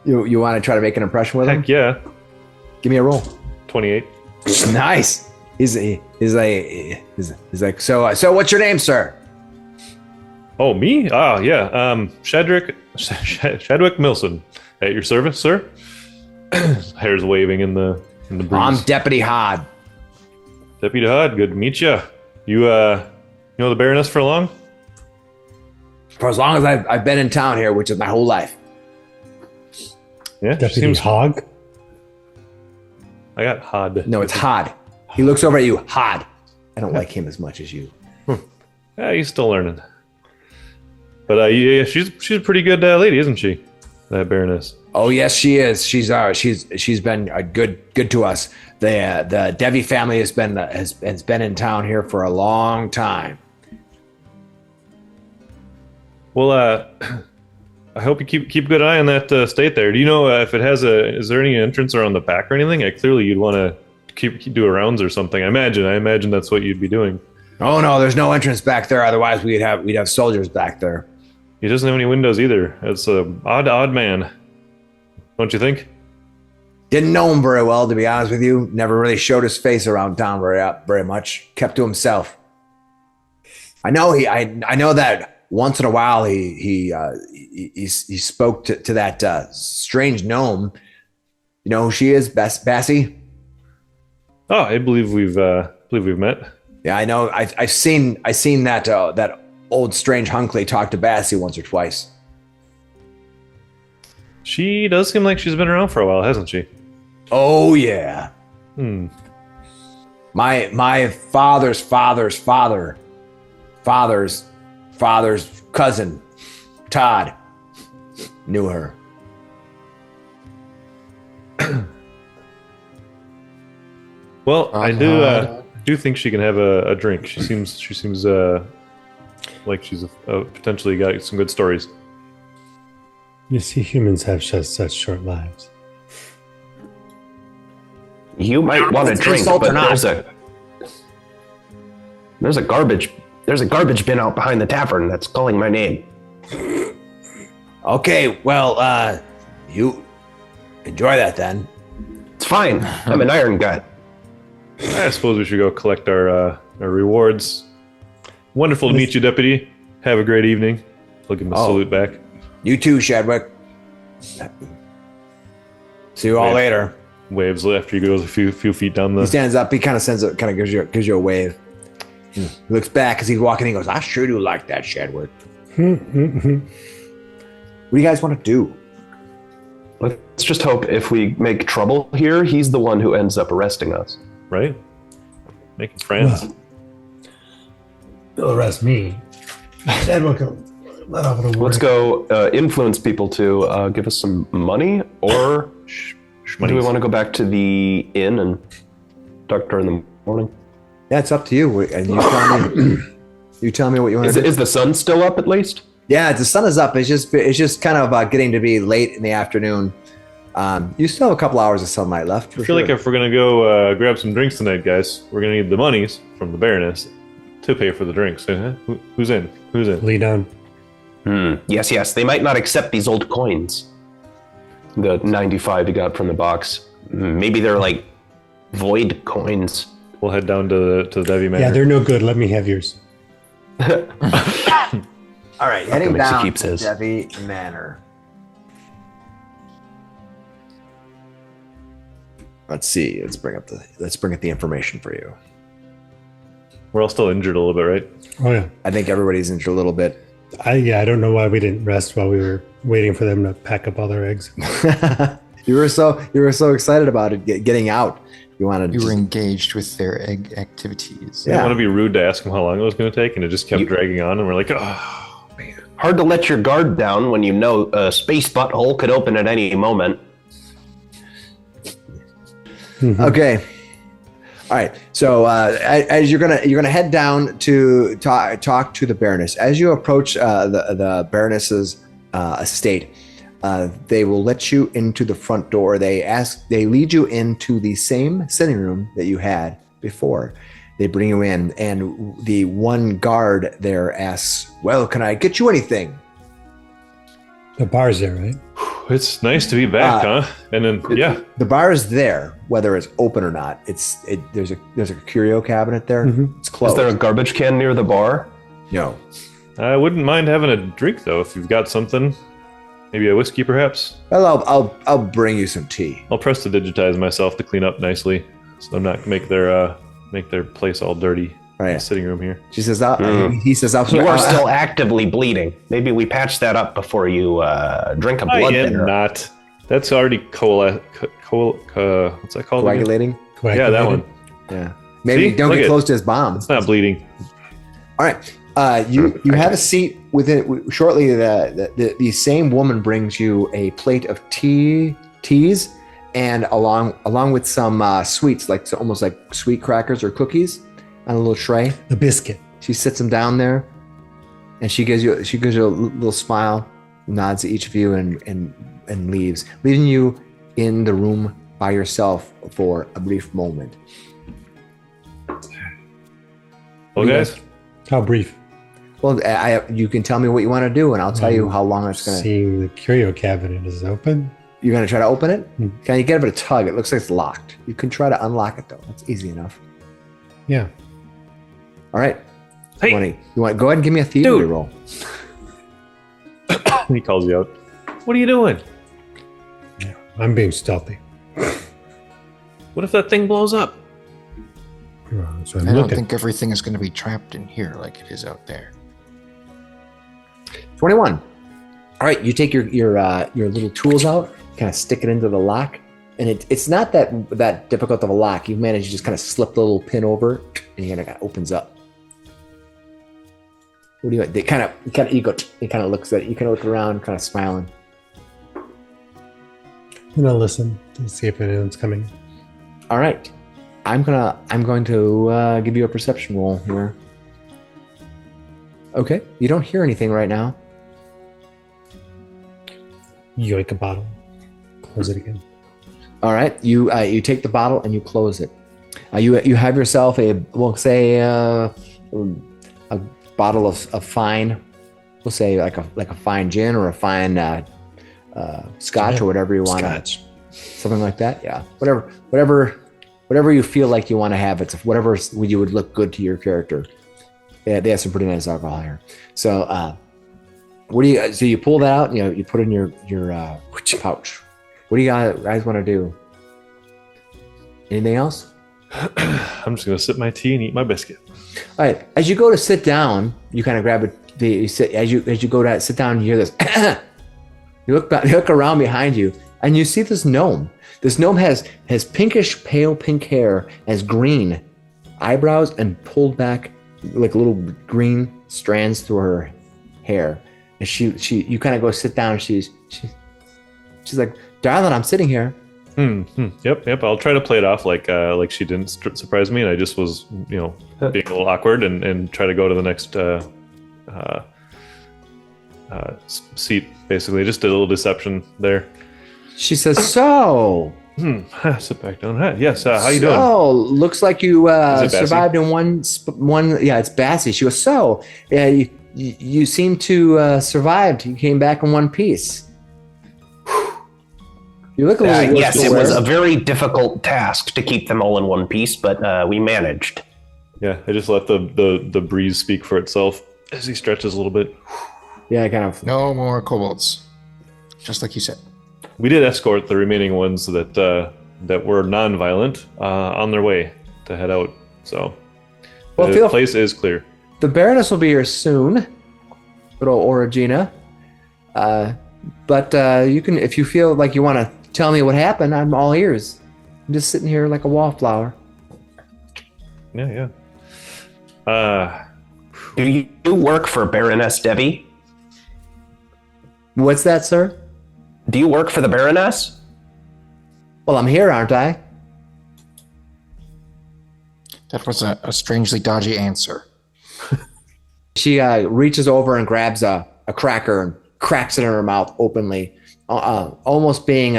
You want to try to make an impression with him? Heck yeah. Give me a roll. 28. Nice. He's like, so what's your name, sir? Oh, me? Ah, yeah. Shadwick Millson. At your service, sir. Hair's waving in the breeze. I'm Deputy Hod. Deputy Hod, good to meet you. You know the Baroness for long? For as long as I've been in town here, which is my whole life. Yeah, she Deputy seems. Hog. I got Hod. No, it's Hod. He looks over at you, Hod. I don't like him as much as you. Yeah, he's still learning. But yeah, she's a pretty good lady, isn't she? That Baroness. Oh yes, she is. She's been good to us. The Devi family has been in town here for a long time. Well, I hope you keep a good eye on that state there. Do you know if it has is there any entrance around the back or anything? Clearly you'd want to keep do rounds or something. I imagine that's what you'd be doing. Oh no, there's no entrance back there. Otherwise, we'd have soldiers back there. He doesn't have any windows either. It's a odd man, don't you think? Didn't know him very well, to be honest with you. Never really showed his face around town very much. Kept to himself. I know that once in a while he spoke to that strange gnome. You know who she is, Bassie? Oh, I believe we've met. Yeah, I know. I've seen that old strange Hunkley talk to Bassie once or twice. She does seem like she's been around for a while, hasn't she? Oh yeah. My father's cousin, Todd, knew her. Well, I do think she can have a drink. She seems like she's potentially got some good stories. You see, humans have just such short lives. You might want to drink, but there's a garbage bin out behind the tavern that's calling my name. Okay, well, you enjoy that then. It's fine. I'm an iron gut. I suppose we should go collect our rewards. Wonderful to meet you, Deputy. Have a great evening. I'll give him a salute back. You too, Shadwick. See you all later. Waves after he goes a few feet down the. He stands up. He kind of gives you a wave. He looks back as he's walking. He goes, "I sure do like that, Shadwick." What do you guys want to do? Let's just hope if we make trouble here, he's the one who ends up arresting us. Right? Making friends. Well, they'll arrest me. Shadwick will let off the Let's go influence people to give us some money, or do we want to go back to the inn and talk during the morning? Yeah, it's up to you. And you tell me. You tell me what you want to do. Is the sun still up at least? Yeah, the sun is up. It's just kind of getting to be late in the afternoon. You still have a couple hours of sunlight left. I feel like if we're gonna go grab some drinks tonight, guys, we're gonna need the monies from the Baroness to pay for the drinks. Who's in? lead on. Yes. They might not accept these old coins. The 95 you got from the box. Maybe they're like void coins. We'll head down to the Devi Manor. Yeah, they're no good. Let me have yours. All right, heading Miksi down keeps to his. Devi Manor. Let's see. Let's bring up the information for you. We're all still injured a little bit, right? Oh yeah. I think everybody's injured a little bit. I don't know why we didn't rest while we were waiting for them to pack up all their eggs. You were so excited about it getting out. You wanted. You were engaged with their egg activities. I didn't want to be rude to ask him how long it was going to take, and it just kept dragging on, and we're like, oh, man. Hard to let your guard down when you know a space butthole could open at any moment. Okay. All right. So as you're gonna head down to talk to the Baroness. As you approach the Baroness's estate, they will let you into the front door. They lead you into the same sitting room that you had before. They bring you in, and the one guard there asks, "Well, can I get you anything?" The bar's there, right? It's nice to be back, huh? And then The bar is there, whether it's open or not. There's a curio cabinet there. It's closed. Is there a garbage can near the bar? No. I wouldn't mind having a drink though if you've got something. Maybe a whiskey, perhaps. Well, I'll bring you some tea. I'll press to digitize myself to clean up nicely, so I'm not make their place all dirty. Right. In the sitting room here. She says, he says, You are still actively bleeding. Maybe we patch that up before you drink a blood I am thinner. not. That's already what's that called? again? coagulating. Yeah, that one. Yeah. Maybe See? don't Look get at- close to his bomb. It's not bleeding. All right. You have a seat within. Shortly, the same woman brings you a plate of teas, and along with some sweets, almost like sweet crackers or cookies, on a little tray. The biscuit. She sits them down there, and she gives you a little smile, nods to each of you, and leaves, leaving you in the room by yourself for a brief moment. Well, guys, How brief? Well, you can tell me what you want to do, and I'll tell you how long it's going to. Seeing the curio cabinet is open. You're going to try to open it? Can you give it a tug? It looks like it's locked. You can try to unlock it, though. It's easy enough. Yeah. All right. Hey. You want go ahead and give me a thievery roll. he calls you out. What are you doing? I'm being stealthy. What if that thing blows up? So I'm I don't looking. think everything is going to be trapped in here like it is out there. 21. All right. You take your little tools out, kind of stick it into the lock, and it's not that difficult of a lock. You manage to just kind of slip the little pin over, and it kind of opens up. What do you? They kind of you go. It kind of looks at it. You kind of look around, kind of smiling. I'm gonna listen to see if anyone's coming. All right. I'm going to give you a perception roll here. Okay. You don't hear anything right now. Yoink a bottle. Close it again. All right. You take the bottle and you close it. You have yourself a bottle of fine. We'll say like a fine gin or a fine scotch or whatever you want. Scotch. Something like that. Yeah. Whatever you feel like you want to have. It's whatever you would look good to your character. They have some pretty nice alcohol here. So so you pull that out, you put it in your pouch. What do you guys want to do? Anything else? I'm just gonna sip my tea and eat my biscuit. All right. As you go to sit down, you kind of grab it. You sit as you go to sit down. You hear this. You look around behind you, and you see this gnome. This gnome has pinkish, pale pink hair, has green eyebrows, and pulled back like little green strands through her hair. And you kind of go sit down. And she's like, "Darling, I'm sitting here." Yep. I'll try to play it off like she didn't surprise me, and I just was, being a little awkward, and try to go to the next seat. Basically, just a little deception there. She says, "So, Sit back down. Hi. Yes. How you doing? So looks like you Is it Bassy? survived in one. Yeah, it's Bassy. She goes, so you seem to survived. You came back in one piece. You look a little Yes, it worse was for a very difficult task to keep them all in one piece, but we managed. Yeah. I just let the breeze speak for itself as he stretches a little bit. Yeah, kind of. No more kobolds. Just like you said. We did escort the remaining ones that were non-violent on their way to head out. So the place is clear. The Baroness will be here soon, little Origina. But you can, if you feel like you want to tell me what happened, I'm all ears. I'm just sitting here like a wallflower. Yeah. Do you work for Baroness Debbie? What's that, sir? Do you work for the Baroness? Well, I'm here, aren't I? That was a strangely dodgy answer. She reaches over and grabs a cracker and cracks it in her mouth openly, almost being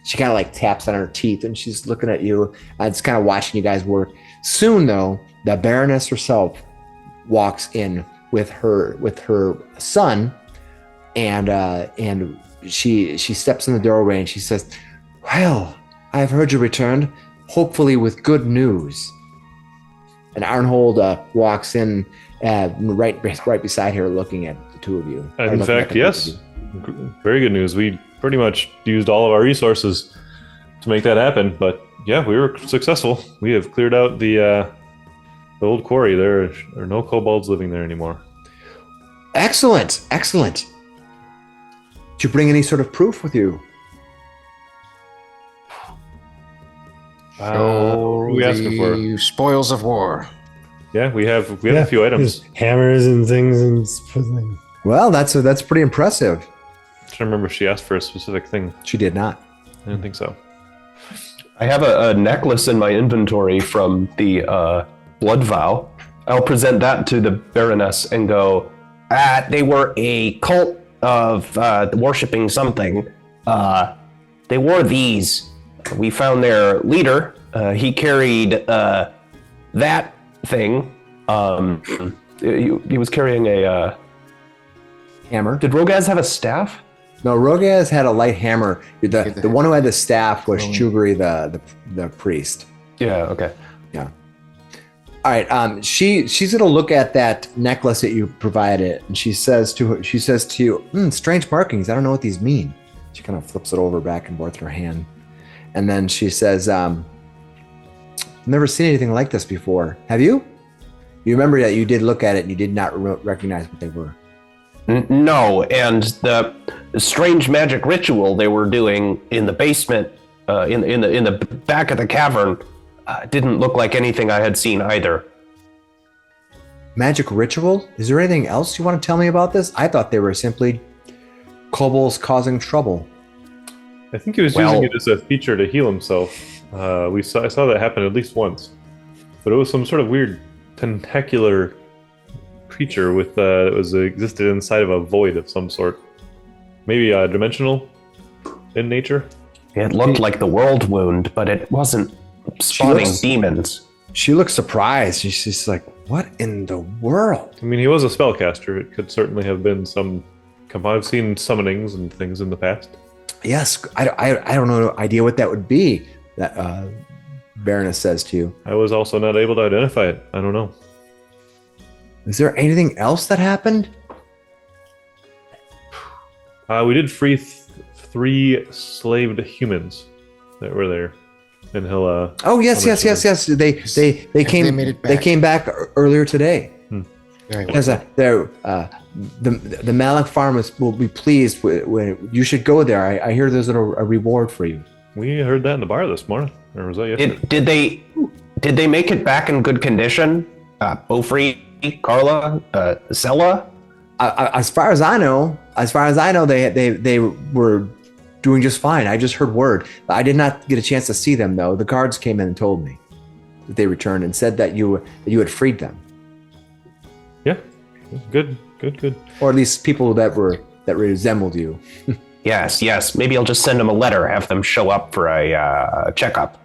she kind of like taps on her teeth and she's looking at you. It's kind of watching you guys work. Soon though, the Baroness herself walks in with her son, and she steps in the doorway and she says, "Well, I've heard you returned, hopefully with good news." And Arnhold walks in right beside her, looking at the two of you. In fact, yes, very good news. We pretty much used all of our resources to make that happen, but yeah, we were successful. We have cleared out the old quarry. There are no kobolds living there anymore. Excellent. Did you bring any sort of proof with you? We asking for spoils of war. Yeah, we have a few items. Hammers and things and Well, that's pretty impressive. I'm trying to remember if she asked for a specific thing. She did not. I didn't think so. I have a necklace in my inventory from the blood vow. I'll present that to the Baroness and go, They were a cult of worshipping something. They wore these. We found their leader. He carried that thing. He was carrying a Hammer. Did Rogaz have a staff? No, Rogaz had a light hammer. The one who had the staff was Chugri, the priest. Yeah. Okay. Yeah. All right. She's gonna look at that necklace that you provided, and she says to you, "Strange markings. I don't know what these mean." She kind of flips it over back and forth in her hand, and then she says, "I've never seen anything like this before. Have you? You remember that you did look at it and you did not recognize what they were." No, and the strange magic ritual they were doing in the basement, in the back of the cavern, didn't look like anything I had seen either. Magic ritual? Is there anything else you want to tell me about this? I thought they were simply kobolds causing trouble. I think he was using it as a feature to heal himself. I saw that happen at least once, but it was some sort of weird tentacular creature with that existed inside of a void of some sort, maybe dimensional in nature. It looked like the world wound, but it wasn't spawning demons. She looks surprised. She's just like, "What in the world?" I mean, he was a spellcaster. It could certainly have been some. I've seen summonings and things in the past. Yes, I don't know, no idea what that would be. That Baroness says to you. I was also not able to identify it. I don't know. Is there anything else that happened? We did free 3 slaved humans that were there, and he'll. Oh yes. They came. made it They back. came back earlier today. Very well. Because the Malik farmers will be pleased. You should go there. I hear there's a reward for you. We heard that in the bar this morning, or was that yesterday? Did they make it back in good condition? Beaufrey, Carla, Zella? As far as I know, they were doing just fine. I just heard word. I did not get a chance to see them though. The guards came in and told me that they returned and said that you had freed them, Yeah, good. or at least people that resembled you. Yes. Maybe I'll just send them a letter, have them show up for a checkup.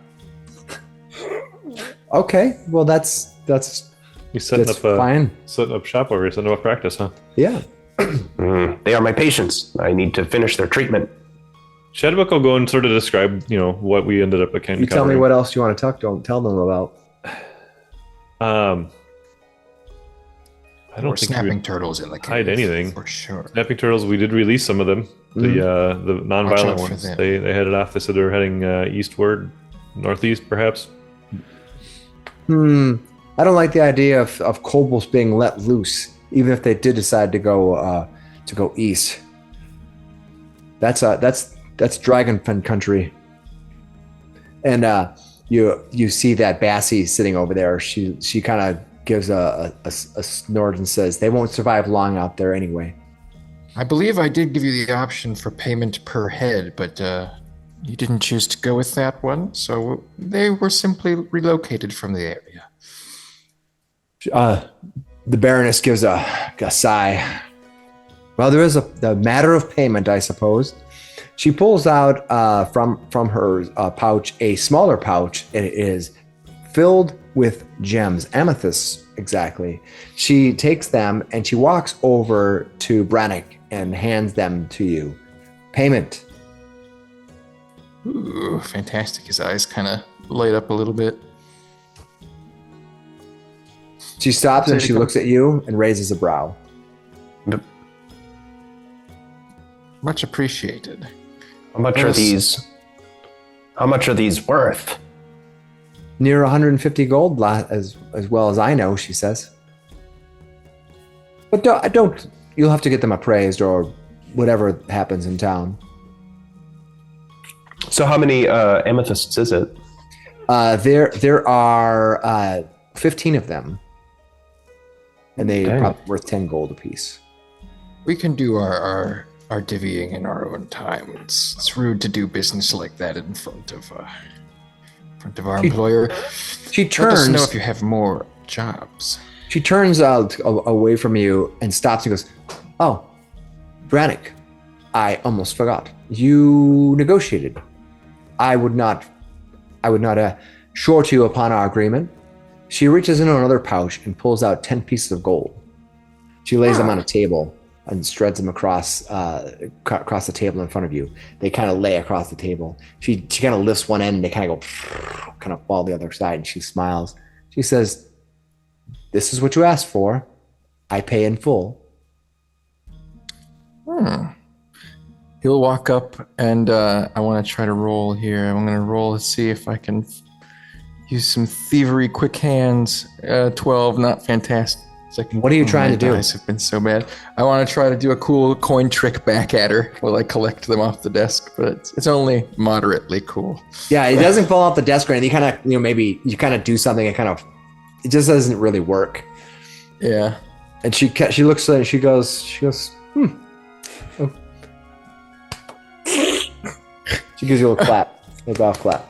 Okay, well that's He's setting that's up fine. setting up shop over here, setting up practice, huh? Yeah. They are my patients. I need to finish their treatment. Shadwick will go and sort of describe, what we ended up covering. You tell me what else you want to tell them about. I don't Or think snapping we turtles in the cave. hide anything. For sure. Snapping turtles, we did release some of them. The non-violent Watch out for ones. them. They headed off. They said they were heading eastward, northeast, perhaps. I don't like the idea of kobolds being let loose, even if they did decide to go east. That's Dragonfen country. And you see that Bassie sitting over there. She kind of gives a snort and says, "They won't survive long out there anyway." I believe I did give you the option for payment per head, but you didn't choose to go with that one, so they were simply relocated from the area. The Baroness gives a sigh. Well, there is the matter of payment, I suppose. She pulls out from her pouch a smaller pouch. It is filled with gems, amethysts exactly. She takes them and she walks over to Brannok and hands them to you. Payment. Ooh, fantastic. His eyes kind of light up a little bit. She stops and she looks at you and raises a brow. Much appreciated. How much are these? How much are these worth? Near 150 gold, as well as I know, she says. But don't. You'll have to get them appraised or whatever happens in town. So how many amethysts is it? There are 15 of them, and they're probably worth 10 gold apiece. We can do our divvying in our own time. It's rude to do business like that in front of our employer. She Let us know turns. if you have more jobs. She turns away from you and stops and goes, "Oh, Brannok, I almost forgot. You negotiated. I would not short you upon our agreement." She reaches into another pouch and pulls out 10 pieces of gold. She lays them on a table and spreads them across the table in front of you. They kind of lay across the table. She kind of lifts one end and they kind of go, kind of fall the other side, and she smiles. She says, "This is what you asked for. I pay in full." He'll walk up and I want to try to roll here. I'm going to roll to see if I can use some thievery, quick hands. 12, not fantastic. What are you trying to do? My dice have been so bad. I want to try to do a cool coin trick back at her while I collect them off the desk, but it's only moderately cool. Yeah, it doesn't fall off the desk or anything. You kind of, maybe you kind of do something. It just doesn't really work. Yeah. And she looks at it. She goes, Oh. She gives you a little clap, a golf clap.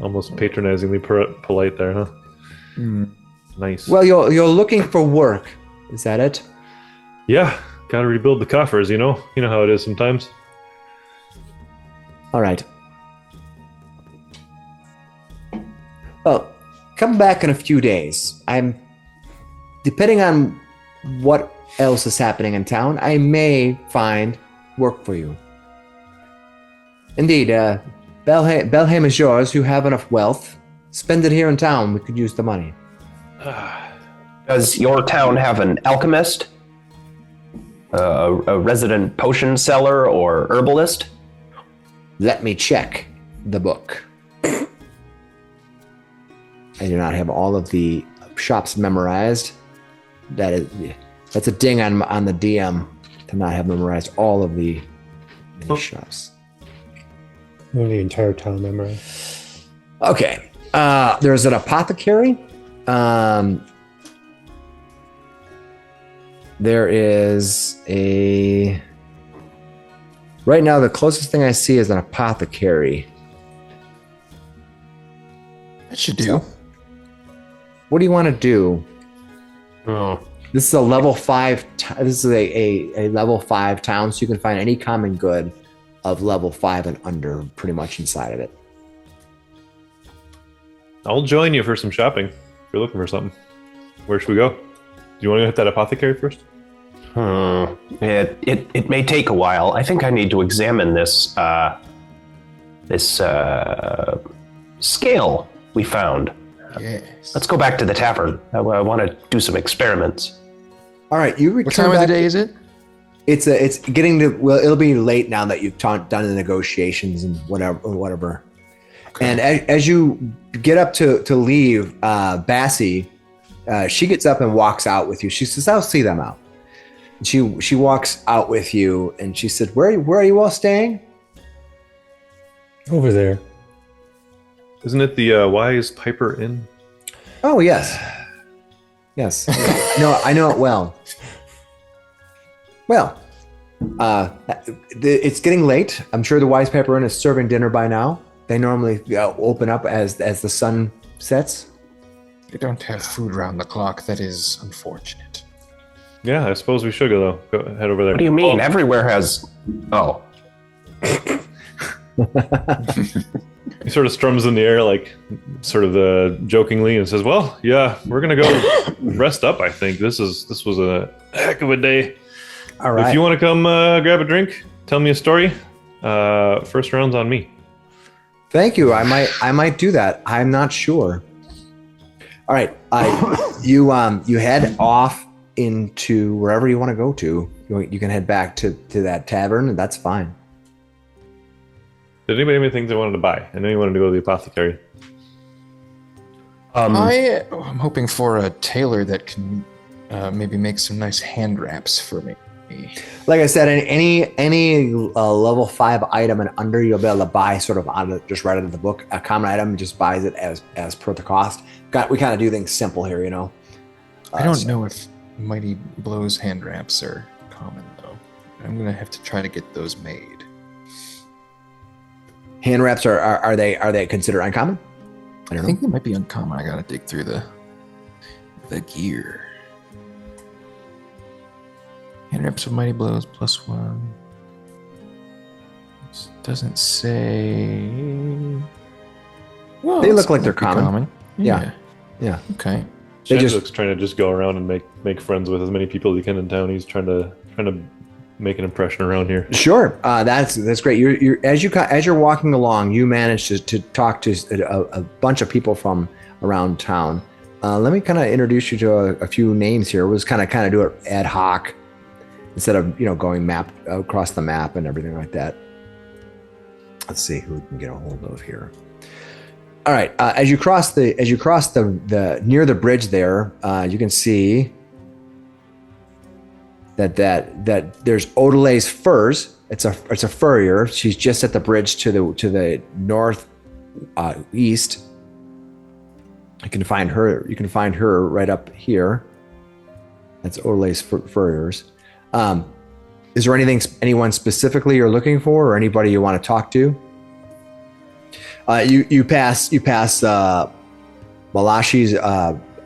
Almost patronizingly polite there, huh? Nice. Well, you're looking for work. Is that it? Yeah, gotta rebuild the coffers, you know? You know how it is sometimes. All right. Well, come back in a few days. Depending on what else is happening in town, I may find work for you. Indeed, Belheim is yours. You have enough wealth. Spend it here in town. We could use the money. Does your town have an alchemist? A resident potion seller or herbalist? Let me check the book. I do not have all of the shops memorized. That's a ding on the DM to not have memorized all of the shops. The entire town memorized. Okay. There's an apothecary. There is a... Right now, the closest thing I see is an apothecary. That should do. What do you want to do? Oh. This is a level 5. This is a level 5 town, so you can find any common good of level 5 and under pretty much inside of it. I'll join you for some shopping if you're looking for something. Where should we go? Do you want to hit that apothecary first? It may take a while. I think I need to examine this scale we found. Yes. Let's go back to the tavern. I want to do some experiments. All right, you return What time of the day is it? It's getting to, well, it'll be late now that you've done the negotiations and whatever. Okay. And as you get up to leave, Bassie, she gets up and walks out with you. She says, "I'll see them out." And she walks out with you, and she said, "Where are you all staying?" Over there. Isn't it the Wise Piper Inn? Oh, yes. Yes. I know it well. Well, it's getting late. I'm sure the Wise Piper Inn is serving dinner by now. They normally open up as the sun sets. They don't have food round the clock. That is unfortunate. Yeah, I suppose we should go though. Go head over there. What do you mean? Everywhere has. Oh. He sort of strums in the air, like sort of jokingly, and says, "Well, yeah, we're gonna go rest up. I think this was a heck of a day. All right. If you want to come grab a drink, tell me a story. First round's on me." Thank you. I might do that. I'm not sure. All right. You head off into wherever you want to go to. You can head back to that tavern, and that's fine. Did anybody have any things they wanted to buy? I know you wanted to go to the apothecary. I'm hoping for a tailor that can maybe make some nice hand wraps for me. Like I said, any level 5 item and under, you'll be able to buy sort of just right out of the book. A common item just buys it as per the cost. We kind of do things simple here, you know. I don't know if Mighty Blow's hand wraps are common though. I'm gonna have to try to get those made. Hand wraps are they considered uncommon? I don't know. think they might be uncommon. I gotta dig through the gear. Hand wraps of Mighty Blows +1. It doesn't say. Well, They look like they're common. Yeah. Yeah. Okay. They just- Shadwick's trying to just go around and make friends with as many people as he can in town. He's trying to make an impression around here. Sure, that's great. You're as you're walking along, you manage to talk to a bunch of people from around town. Let me kind of introduce you to a few names here. We'll just kind of do it ad hoc instead of going map across the map and everything like that. Let's see who we can get a hold of here. All right, as you cross the near the bridge there, you can see that there's Odelay's Furs. It's a furrier. She's just at the bridge to the north east. You can find her. You can find her right up here. That's Odelay's Furriers. Is there anyone specifically you're looking for, or anybody you want to talk to? You pass Malashi's.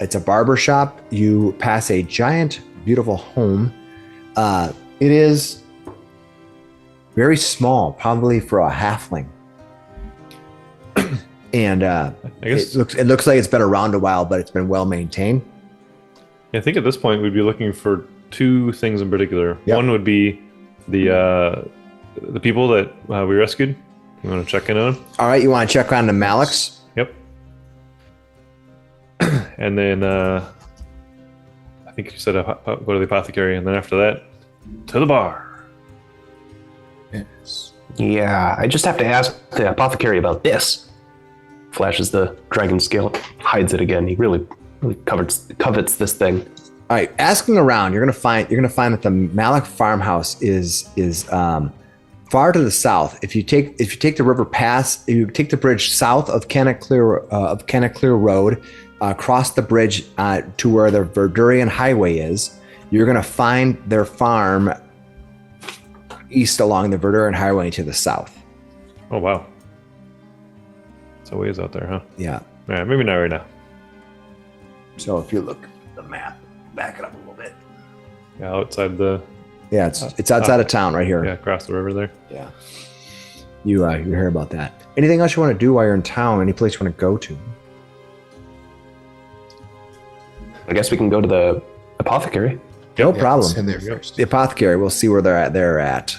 It's a barber shop. You pass a giant, beautiful home. It is very small, probably for a halfling. And I guess it looks like it's been around a while, but it's been well maintained. I think at this point we'd be looking for two things in particular. Yep. One would be the people that we rescued. You want to check in on them? All right, you want to check on the Maliks? Yep. And then I think you said go to the apothecary, and then after that, to the bar. Yes. Yeah, I just have to ask the apothecary about this. Flashes the dragon scale, hides it again. He really covets this thing. All right, asking around, you're gonna find that the Malik farmhouse is far to the south. If you take the river pass, you take the bridge south of Cannaclear Road, cross the bridge to where the Verdurian Highway is. You're gonna find their farm east along the Verdurian Highway to the south. Oh wow. It's a ways out there, huh? Yeah. Yeah, maybe not right now. So if you look at the map, back it up a little bit. Yeah, outside the Yeah, it's outside of town right here. yeah, across the river there. Yeah. You hear about that. Anything else you want to do while you're in town? Any place you want to go to? I guess we can go to the apothecary. No Yeah, problem. let's head there first. The apothecary. We'll see where they're at.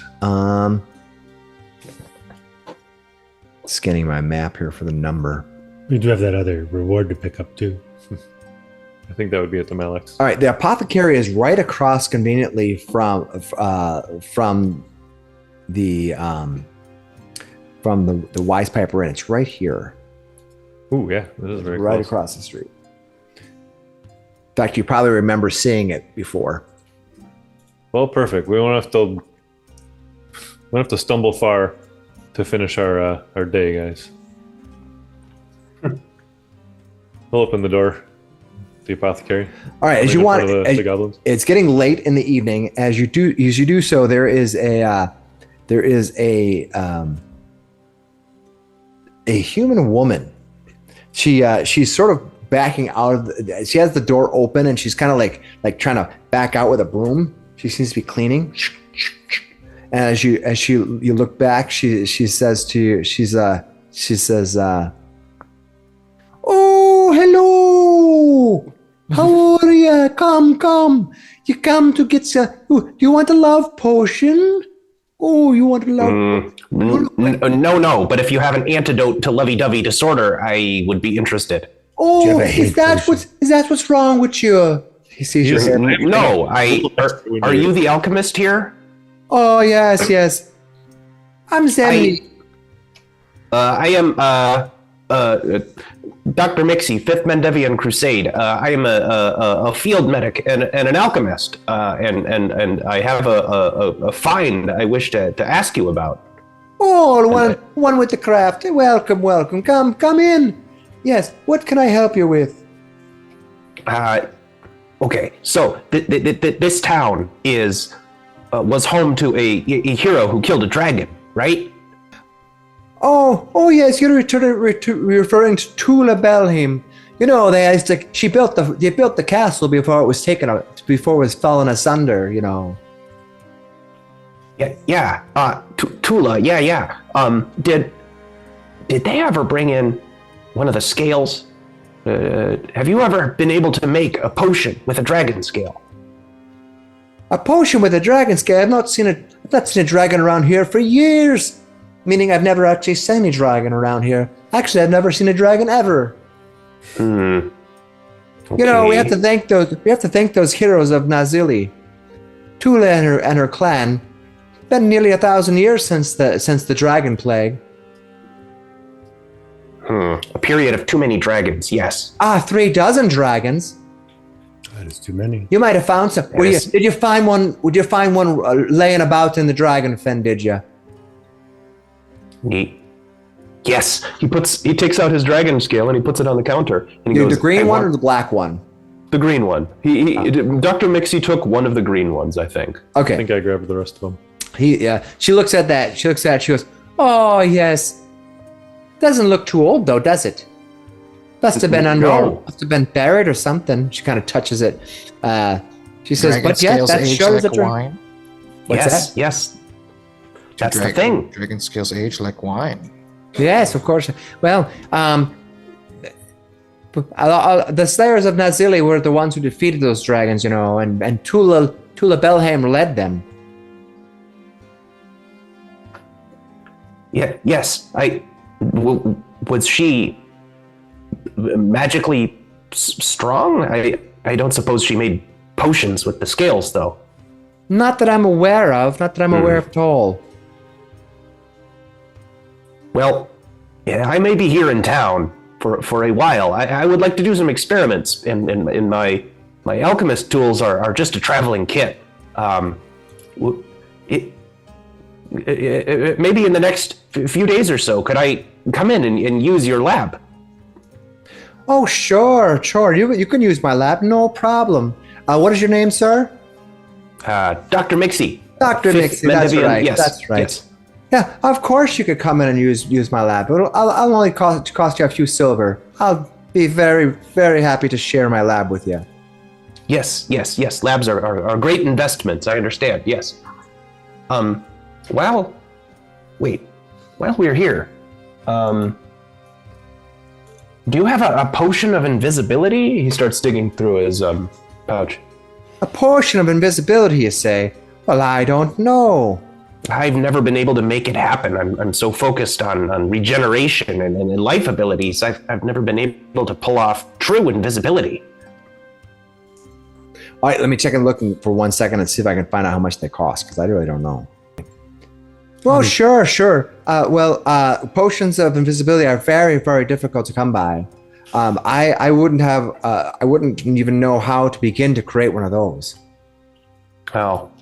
Scanning my map here for the number. We do have that other reward to pick up too. I think that would be at the Maliks. All right, the apothecary is right across conveniently from the Wise Piper Inn. It's right here, Ooh, yeah, this is very right close. across the street. In fact, you probably remember seeing it before. Well, perfect. We won't have to stumble far to finish our day, guys. We'll open the door. The apothecary. All right, as In you front want, of the goblins. it's getting late in the evening. As you do so, there is a human woman. She's sort of backing out of she has the door open and she's kind of like trying to back out with a broom. She seems to be cleaning. And as you look back, she says to you, she says, "Oh, hello. How are you? Come. You come to get some. Do you want a love potion? Oh, you want a love potion? No. But if you have an antidote to lovey-dovey disorder, I would be interested. Oh, is that what's wrong with you?" He sees your hair. No, are you the alchemist here? Oh, yes. I'm Zemi. I am Dr. Miksi, 5th Mendevian Crusade. I am a field medic and an alchemist, and I have a find I wish to ask you about. Oh, one with the craft. Welcome. Come in. Yes. What can I help you with? Okay. So this town was home to a hero who killed a dragon, right? Oh yes, you're referring to Tula Belheim. You know, they built the castle before it was before it was fallen asunder. You know. Yeah. Tula. Yeah. Did they ever bring in one of the scales? Have you ever been able to make a potion with a dragon scale? A potion with a dragon scale? I've not seen a dragon around here for years. Meaning I've never actually seen a dragon around here. Actually, I've never seen a dragon ever. Okay. You know, we have to thank those heroes of Nazili. Tula and her clan. Been nearly 1,000 years since the dragon plague. A period of too many dragons, yes. 3 dozen dragons. That is too many. You might have found some. Did you find one? Would you find one laying about in the dragon fen? Did you? Yes. He takes out his dragon scale and he puts it on the counter. And he goes, the green one or the black one? The green one. Dr. Miksi took one of the green ones, I think. Okay. I think I grabbed the rest of them. She looks at that. She goes, "Oh yes. Doesn't look too old though, does it? Must have been must have been buried or something." She kind of touches it. She says, Dragon "But yeah, scales that age shows like that." wine. What's that? Yes. That's the thing. Dragon scales age like wine. Yes, of course. Well, the Slayers of Nazili were the ones who defeated those dragons, you know, and Tula Belheim led them. Yeah. Yes. Was she magically strong? I don't suppose she made potions with the scales, though. Not that I'm aware of. Not that I'm aware of at all. Well, yeah, I may be here in town for a while. I would like to do some experiments, and my alchemist tools are just a traveling kit. Maybe in the next few days or so, could I come in and use your lab? Oh, sure. You can use my lab, no problem. What is your name, sir? Dr. Miksi. Dr. Miksi, that's right. Yes, that's right. Yes. Yeah, of course you could come in and use my lab. I'll only cost you a few silver. I'll be very, very happy to share my lab with you. Yes. Labs are great investments. I understand. Yes. While we're here, do you have a potion of invisibility? He starts digging through his pouch. A potion of invisibility, you say? Well, I don't know. I've never been able to make it happen. I'm so focused on regeneration and life abilities. I've never been able to pull off true invisibility. All right, let me check and look for 1 second and see if I can find out how much they cost, because I really don't know. Well, sure. Potions of invisibility are very, very difficult to come by. I wouldn't even know how to begin to create one of those. Oh,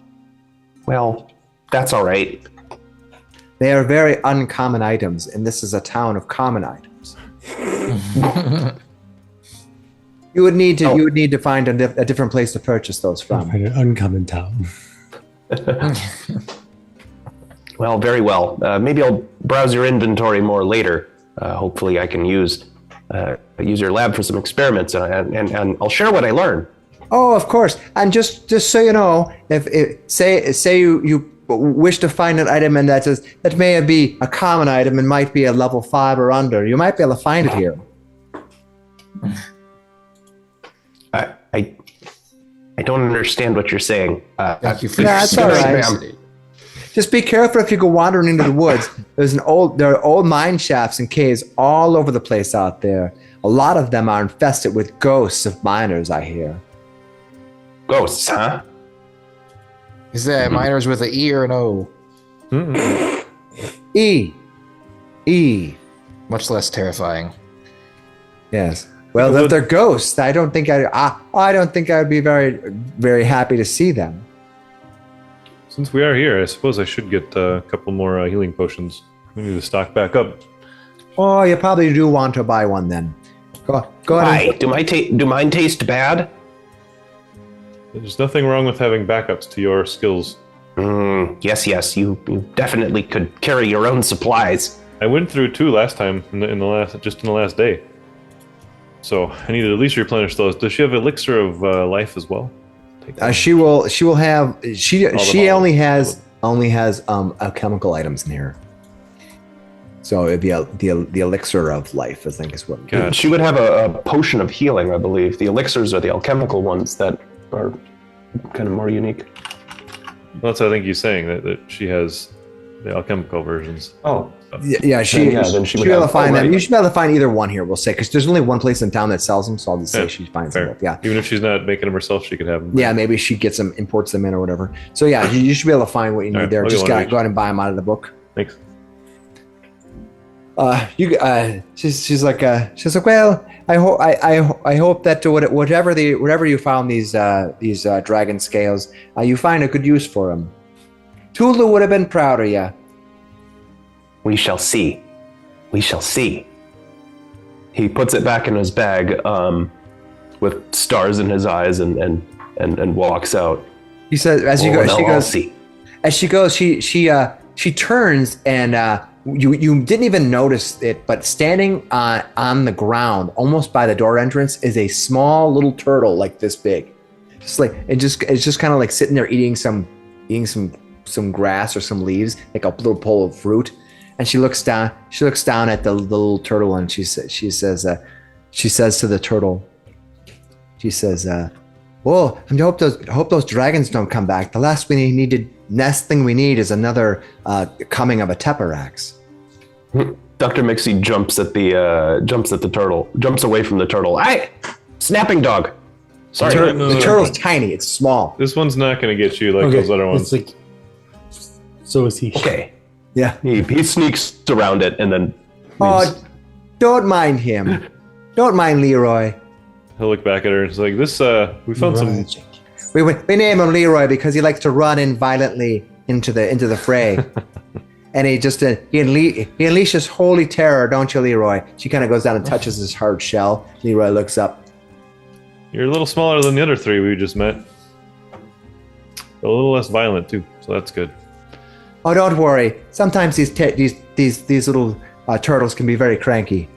well, that's all right. They are very uncommon items, and this is a town of common items. You would need to find a different place to purchase those from. An uncommon town. Well, very well. Maybe I'll browse your inventory more later. Hopefully I can use use your lab for some experiments, and I'll share what I learn. Oh, of course. And just so you know, if say you wish to find an item and that may be a common item and might be a level 5 or under, you might be able to find it here. I don't understand what you're saying. Thank you for That's your all right. curiosity. Just be careful if you go wandering into the woods. There are old mine shafts and caves all over the place out there. A lot of them are infested with ghosts of miners, I hear. Ghosts, huh? Is that miners with an E or an O? E. Much less terrifying. Yes. Well, if they're ghosts, I don't think I would be very, very happy to see them. Since we are here, I suppose I should get a couple more healing potions. We need to stock back up. Oh, you probably do want to buy one then. Go ahead. Why? Do mine taste bad? There's nothing wrong with having backups to your skills. Yes. You definitely could carry your own supplies. I went through 2 last time in the last day. So I need to at least replenish those. Does she have elixir of life as well? She only has alchemical items in here. So it'd be the elixir of life, I think is what. God. She would have a potion of healing, I believe. The elixirs are the alchemical ones that are kind of more unique. Well, that's what I think he's saying, that she has the alchemical versions. Oh. Yeah, then she would be able to have- find them. right. You should be able to find either one here, we'll say, because there's only one place in town that sells them, so I'll just say she finds them Fair. both. Yeah. Even if she's not making them herself, she could have them. Yeah, maybe she gets them, imports them in or whatever. So yeah, you should be able to find what you need Alright, there. I'll Just get one go ahead and buy them out of the book. Thanks. She's like, well, I hope that whatever you found these dragon scales, you find a good use for them. Tulu would have been proud of you. We shall see. We shall see. He puts it back in his bag with stars in his eyes and walks out. He says, as she goes, she turns and you didn't even notice it, but standing on the ground, almost by the door entrance, is a small little turtle like this big. It's just kind of like sitting there eating some grass or some leaves, like a little bowl of fruit. And she looks down at the little turtle, and she says to the turtle, "Oh, I hope those dragons don't come back. The last thing we need is another coming of a Teparax." Dr. Miksi jumps at the turtle, jumps away from the turtle. Aye! Snapping dog. Sorry. The turtle's tiny. It's small. This one's not going to get you like those other ones. It's like, so is he. Okay. Yeah. He sneaks around it and then leaves. Oh, don't mind him. Don't mind Leroy. He'll look back at her and it's like, this, we found some... We name him Leroy because he likes to run in violently into the fray. And he unleashes holy terror, don't you, Leroy? She kind of goes down and touches his hard shell. Leroy looks up. You're a little smaller than the other 3 we just met. A little less violent too, so that's good. Oh, don't worry. Sometimes these little turtles can be very cranky.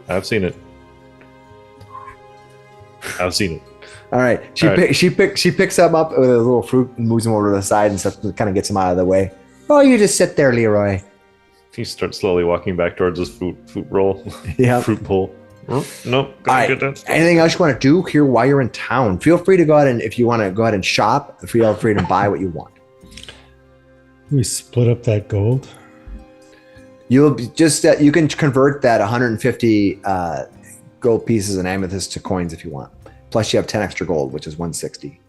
I've seen it. All right. She picks him up with a little fruit and moves him over to the side and stuff, kind of gets him out of the way. Oh, you just sit there, Leroy. He starts slowly walking back towards his fruit roll. Yeah. Fruit bowl. Nope. All right. Anything else you want to do here while you're in town? Feel free to go ahead and, if you want to go ahead and shop, feel free to buy what you want. We split up that gold. You'll just you can convert that 150 gold pieces and amethyst to coins if you want. Plus, you have 10 extra gold, which is 160.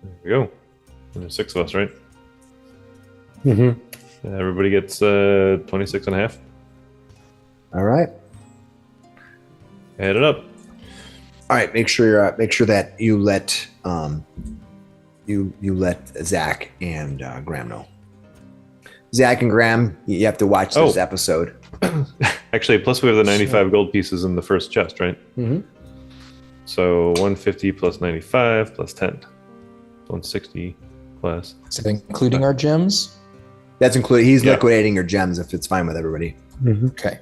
There we go. And there's 6 of us, right? Mm-hmm. Everybody gets 26 and a half. All right. Add it up. All right. Make sure that you let Zach and Graham know. Zach and Graham, you have to watch this episode. Actually, plus we have the 95 gold pieces in the first chest, right? Mm-hmm. So 150 plus 95 plus 10. 160 plus. Is that including our gems? That's included. He's liquidating your gems if it's fine with everybody. Mm-hmm. Okay.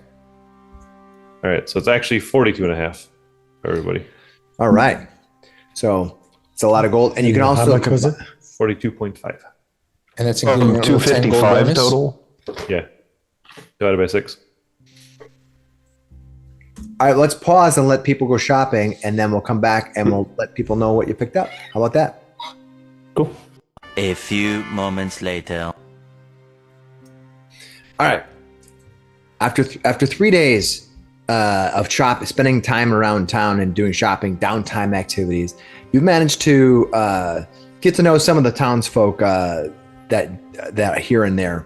All right, so it's actually 42.5 for everybody. All right. So it's a lot of gold. And you can How also much was it? 42.5. And that's including a little 10 gold 255 bonus. total. Yeah. Divided by 6. All right, let's pause and let people go shopping, and then we'll come back and we'll let people know what you picked up. How about that? Cool. A few moments later. All right. After 3 days of spending time around town and doing shopping, downtime activities, you've managed to get to know some of the townsfolk that here and there.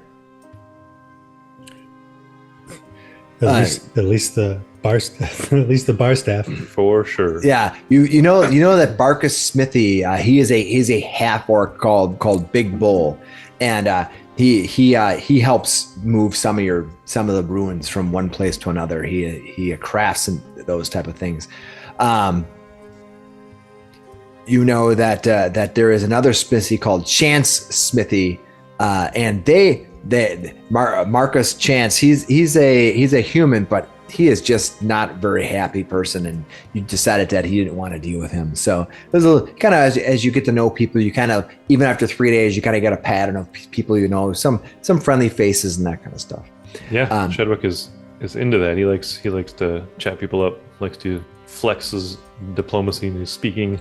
At least the bar staff. For sure. Yeah, you know that Barkus Smithy. He's a half orc called Big Bull, and he helps move some of the ruins from one place to another. He crafts and those type of things. You know that there is another smithy called Chance Smithy, and Marcus Chance. He's a human, but he is just not a very happy person, and you decided that he didn't want to deal with him. So there's a kind of as you get to know people, you kind of even after 3 days, you kind of get a pattern of people you know, some friendly faces and that kind of stuff. Yeah, Shadwick is into that. He likes to chat people up, likes to flex his diplomacy and his speaking.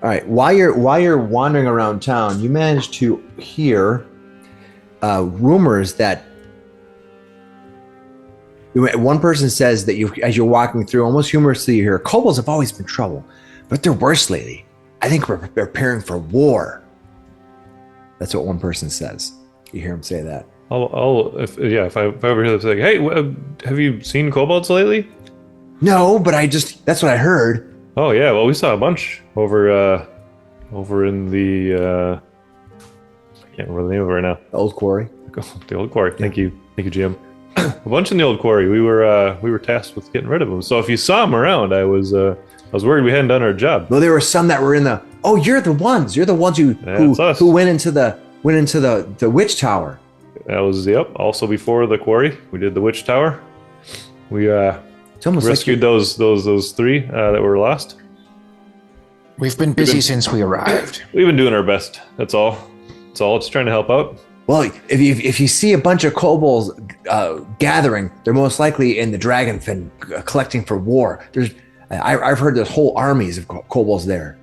All right, while you're wandering around town, you manage to hear rumors that. One person says that as you're walking through, almost humorously, you hear kobolds have always been trouble, but they're worse lately. I think we're preparing for war. That's what one person says. You hear him say that. If I ever hear them say, "Hey, have you seen kobolds lately?" No, but that's what I heard. Oh yeah, well we saw a bunch over in the I can't remember the name of it right now. The old quarry. The old quarry. Yeah. Thank you, Jim. A bunch in the old quarry. We were tasked with getting rid of them. So if you saw them around, I was worried we hadn't done our job. Well, there were some that were in the. Oh, you're the ones who went into the witch tower. That was also before the quarry. We did the witch tower. We rescued those three that were lost. We've been busy since we arrived. We've been doing our best. That's all. Just trying to help out. Well, if you see a bunch of kobolds gathering, they're most likely in the Dragonfen collecting for war. I've heard there's whole armies of kobolds there.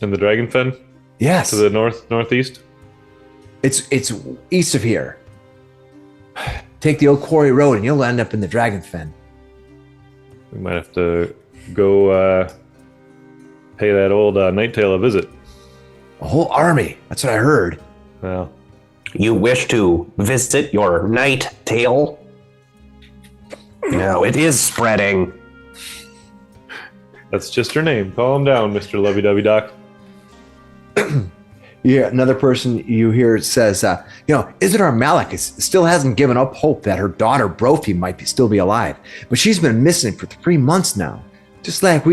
In the Dragonfen? Yes. To the northeast? It's east of here. Take the old quarry road and you'll end up in the Dragonfen. We might have to go pay that old Nighttail a visit. A whole army. That's what I heard. Well, You wish to visit your night tail? No, it is spreading. that's just her name. Calm down, Mr. Lovey-Dovey Doc. Yeah, another person you hear says, Isidore Malik still hasn't given up hope that her daughter Brophy might still be alive, but she's been missing for 3 months now. Just like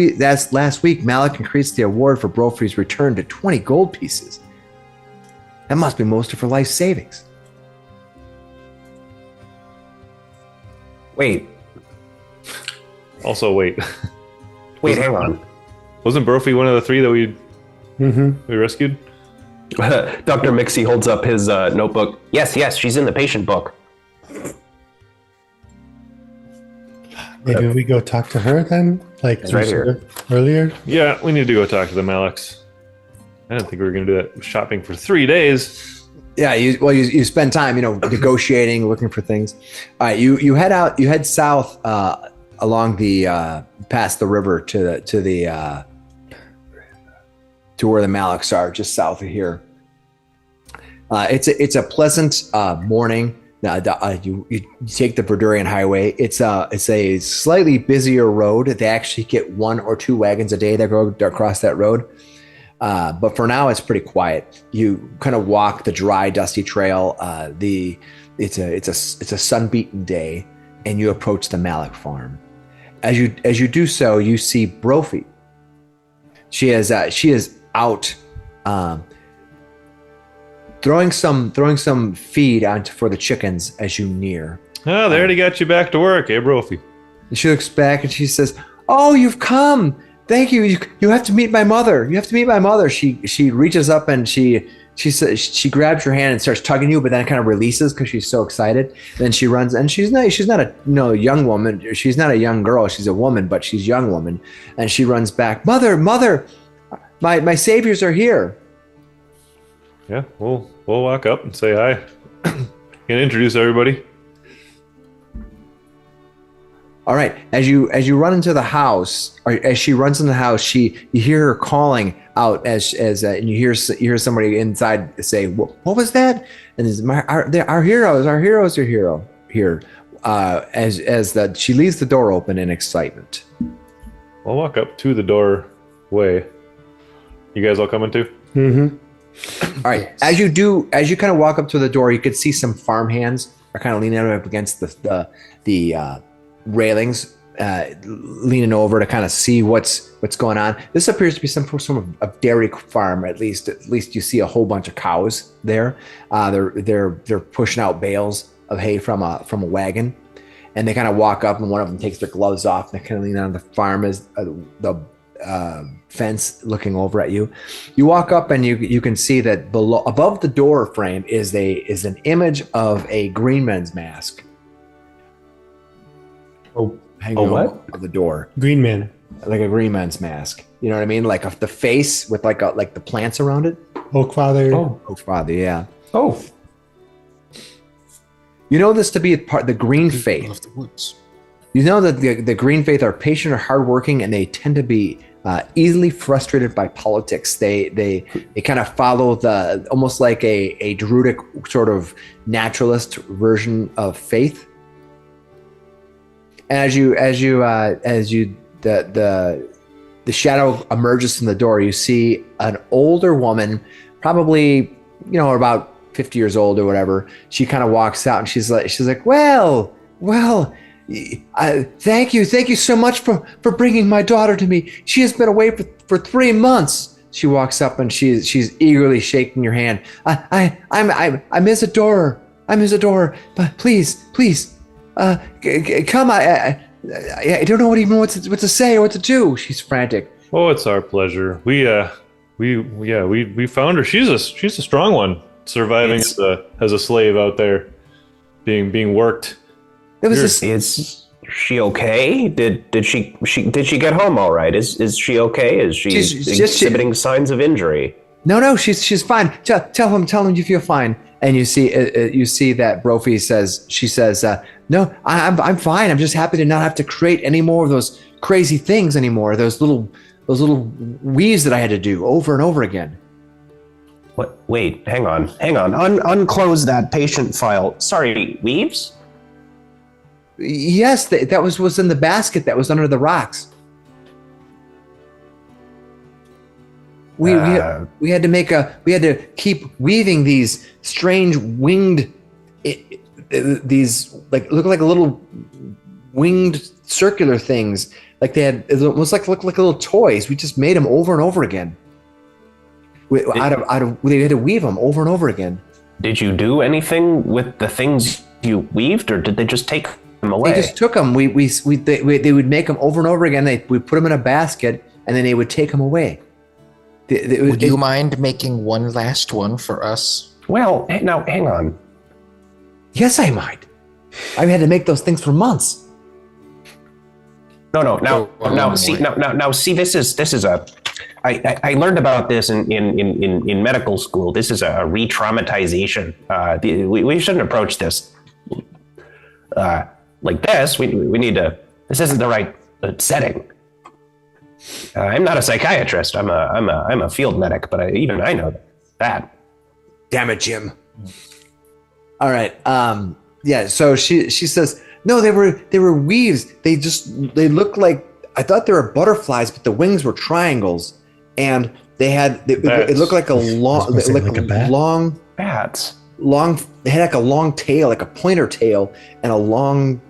last week, Malik increased the award for Brophy's return to 20 gold pieces. That must be most of her life savings. Wait, Also, wait. hang on. Wasn't Brophy one of the 3 that we rescued? Dr. Miksi holds up his notebook. Yes, she's in the patient book. Maybe we go talk to her then? Like It's right you here. said earlier? Yeah, we need to go talk to them, Alex. I didn't think we were going to do that shopping for 3 days. Yeah, you spend time, negotiating, looking for things. All right, you head south along the past the river to where the Maliks are, just south of here. It's a pleasant morning. You take the Verdurian Highway. It's a slightly busier road. They actually get 1 or 2 wagons a day that go across that road. But for now, it's pretty quiet. You kind of walk the dry, dusty trail. It's a sun-beaten day, and you approach the Malik farm. As you do so, you see Brophy. She is out throwing some feed for the chickens as you near. Oh, they already got you back to work, eh, Brophy? And she looks back and she says, "Oh, you've come. Thank you. You have to meet my mother. You have to meet my mother." She reaches up and she says, she grabs your hand and starts tugging you, but then kind of releases because she's so excited. Then she runs, and she's not a young woman. She's not a young girl. She's a woman, but she's a young woman. And she runs back, "Mother, my saviors are here." Yeah, we'll walk up and say hi. And introduce everybody. All right. As you run into the house, or as she runs in the house, you hear her calling out and you hear somebody inside say, "What was that?" And it's our heroes are here. As she leaves the door open in excitement. I'll walk up to the doorway. You guys all coming too? Mm-hmm. All right. As you kind of walk up to the door, you could see some farmhands are kind of leaning up against the railings, leaning over to kind of see what's going on. This appears to be some sort of dairy farm. At least you see a whole bunch of cows there. They're pushing out bales of hay from a wagon, and they kind of walk up, and one of them takes their gloves off, and they kind of lean on the farm as the fence looking over at you. You walk up and you can see that above the door frame is an image of a green man's mask. Hanging what? over the door, Green man. like a green man's mask. You know what I mean? Like the face with like the plants around it. Oak Father. Oh, father, yeah. Oh, You know this to be the green faith. Of the woods. You know that the green faith are patient or hardworking, and they tend to be easily frustrated by politics. They kind of follow almost like a druidic sort of naturalist version of faith. And the shadow emerges from the door, you see an older woman, probably about 50 years old or whatever. She kind of walks out and she's like, well. Thank you so much for bringing my daughter to me. She has been away for 3 months. She walks up and she's eagerly shaking your hand. I'm Isadora. But please, come. I don't know what to say or what to do. She's frantic. Oh, it's our pleasure. We found her. She's a strong one, surviving as a slave out there, being worked. Is she okay? Did she get home all right? Is she okay? Is she exhibiting signs of injury? No, she's fine. Tell him you feel fine. And you see that Brophy says, no, I'm fine. I'm just happy to not have to create any more of those crazy things anymore. Those little weaves that I had to do over and over again. What? Wait, hang on. Unclose that patient file. Sorry, weaves? Yes, that was in the basket that was under the rocks. We had to keep weaving these strange winged, these look like little winged circular things. Like they had, it almost look like little toys. We just made them over and over again. We had to weave them over and over again. Did you do anything with the things you weaved, or did they just take them away? They just took them. They would make them over and over again. We put them in a basket, and then they would take them away. Would you mind making one last one for us? Well, now hang on. Yes, I might. I had to make those things for months. No. Now, see. This is a. I learned about this in medical school. This is a re-traumatization. We shouldn't approach this like this. We need to. This isn't the right setting. I'm not a psychiatrist. I'm a field medic, but even I know that. Damn it, Jim. All right. Yeah. So she says, no, they were weaves. They looked like, I thought they were butterflies, but the wings were triangles, and it looked like a long, long bats. They had like a long tail, like a pointer tail, and a long.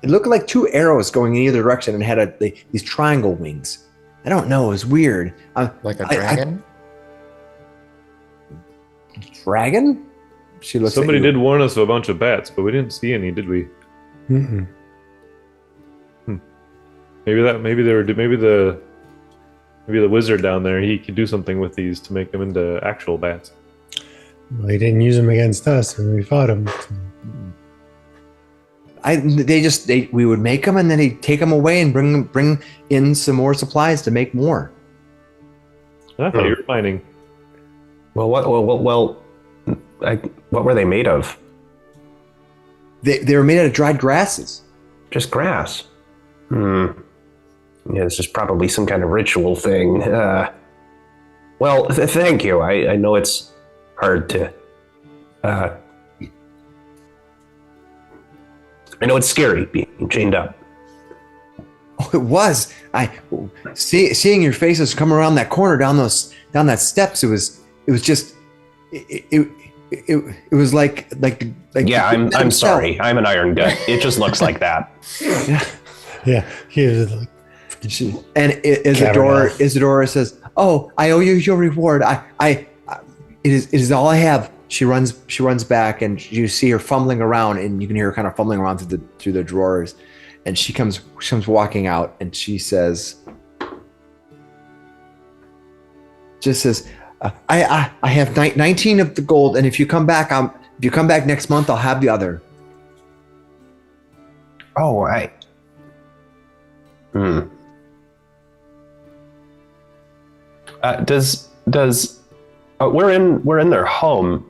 It looked like 2 arrows going in either direction, and had these triangle wings. I don't know. It was weird. Like a dragon? Dragon? She looks. Somebody at you. did warn us of a bunch of bats, but we didn't see any, did we? Mm-mm. Maybe the wizard down there, he could do something with these to make them into actual bats. Well, he didn't use them against us when we fought him. We would make them and then he'd take them away and bring in some more supplies to make more. I thought you were mining. Well, what were they made of? They were made out of dried grasses. Just grass. Yeah, this is probably some kind of ritual thing. Well, thank you. I know it's hard to... I know it's scary being chained up. Oh, it was. Seeing your faces come around that corner down that steps. It was just. It was like. Yeah, I'm sorry. I'm an iron gut. It just looks like that. Yeah, he was like. And Isadora says, "Oh, I owe you your reward. It is all I have." She runs back, and you see her fumbling around, and you can hear her kind of fumbling around through the drawers, and she comes walking out, and she says, "I have 19 of the gold, and if you come back next month, I'll have the other." Oh, we're in their home.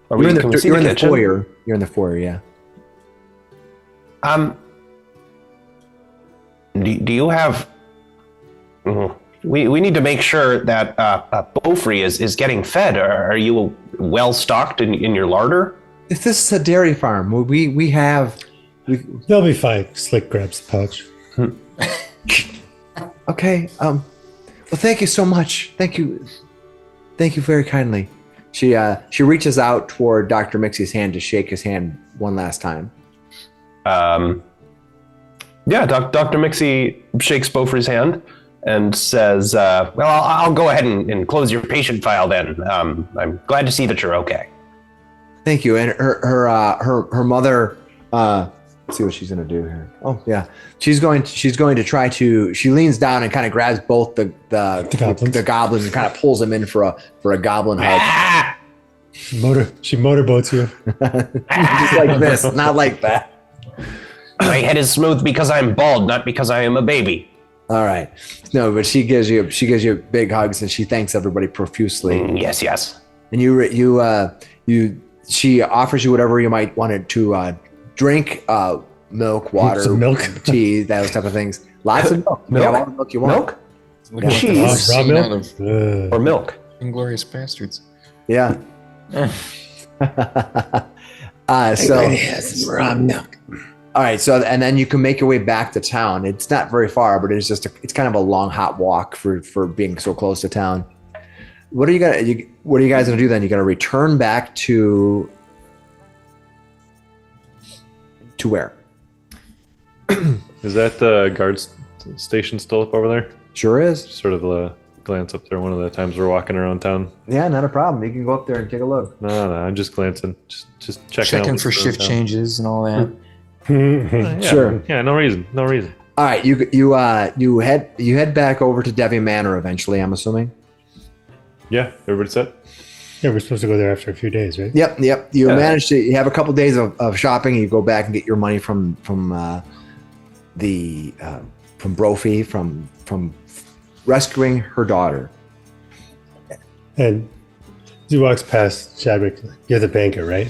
You're in the foyer. You're in the foyer, yeah. Do you have? We need to make sure that Beaufry is getting fed. Are you well stocked in your larder? This is a dairy farm. We have. They'll be fine. Slick grabs the pouch. Okay. Well, thank you so much. Thank you very kindly. She reaches out toward Dr. Miksi's hand to shake his hand one last time. Yeah, Dr. Miksi shakes Beaufry's hand and says, Well, I'll go ahead and close your patient file then. I'm glad to see that you're okay. Thank you. And her mother. Let's see what she's going to do here. Oh yeah, she's going to try to. She leans down and kind of grabs both the goblins and kind of pulls them in for a goblin hug. She motorboats you. Just like this, not like that. My head is smooth because I'm bald, not because I am a baby. All right, no, but she gives you big hugs and she thanks everybody profusely. Yes. And she offers you whatever you might want to drink, milk, water, some milk, tea, those type of things. Lots of milk. Milk? Yeah, all the milk you want. Milk? Cheese. Raw milk? or milk. Inglorious Bastards. Yeah. raw milk. All right, so and then you can make your way back to town. It's not very far, but it's kind of a long, hot walk for being so close to town. What are you guys gonna do then? You gotta return back to where? Is that the guard station still up over there? Sure is. Sort of glance up there one of the times we're walking around town. Yeah, not a problem. You can go up there and take a look. No, I'm just glancing, just checking Checking out for shift changes and all that. Yeah, Sure. Yeah, no reason. All right, you head back over to Devi Manor eventually. I'm assuming. Yeah, everybody set. Yeah, we're supposed to go there after a few days, right? Yep. You manage to. You have a couple days of shopping. You go back and get your money from Brophy from rescuing her daughter. And he walks past Shadwick. You're the banker, right?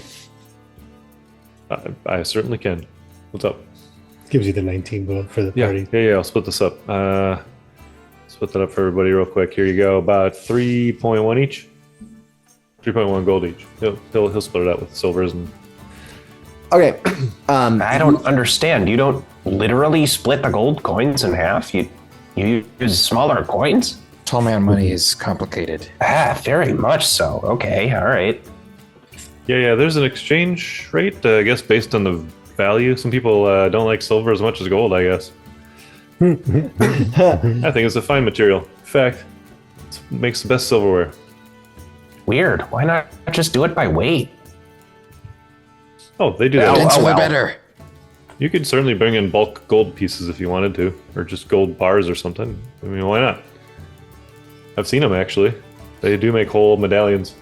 I certainly can. What's up? Gives you the 19 gold for the party. Yeah. I'll split this up. Split that up for everybody real quick. Here you go. About 3.1 each. 3.1 gold each. He'll split it out with silvers and. Okay. I don't understand. You don't literally split the gold coins in half. You use smaller coins. Tall man money is complicated. Very much so. Okay, all right. Yeah. There's an exchange rate, I guess, based on the value. Some people don't like silver as much as gold, I guess. I think it's a fine material. In fact, it makes the best silverware. Weird. Why not just do it by weight? Oh, they do that. Denser well. the better. You could certainly bring in bulk gold pieces if you wanted to, or just gold bars or something. I mean, why not? I've seen them actually. They do make whole medallions.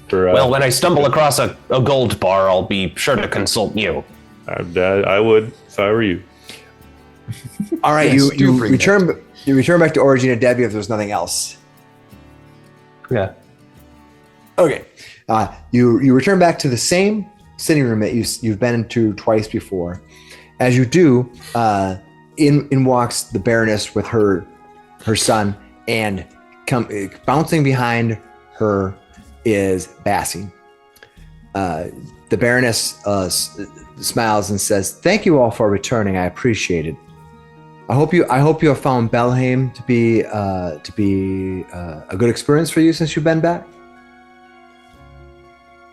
For, Well, when I stumble across a gold bar, I'll be sure to consult you. I would if I were you. All right, Yes, do you bring return. You return back to Origin and Debbie if there's nothing else. Yeah. Okay. You return back to the same sitting room that you've been into twice before. As you do, in walks the Baroness with her son, and bouncing behind her is Bassie. The Baroness smiles and says, "Thank you all for returning. I appreciate it. I hope you have found Belheim to be a good experience for you since you've been back."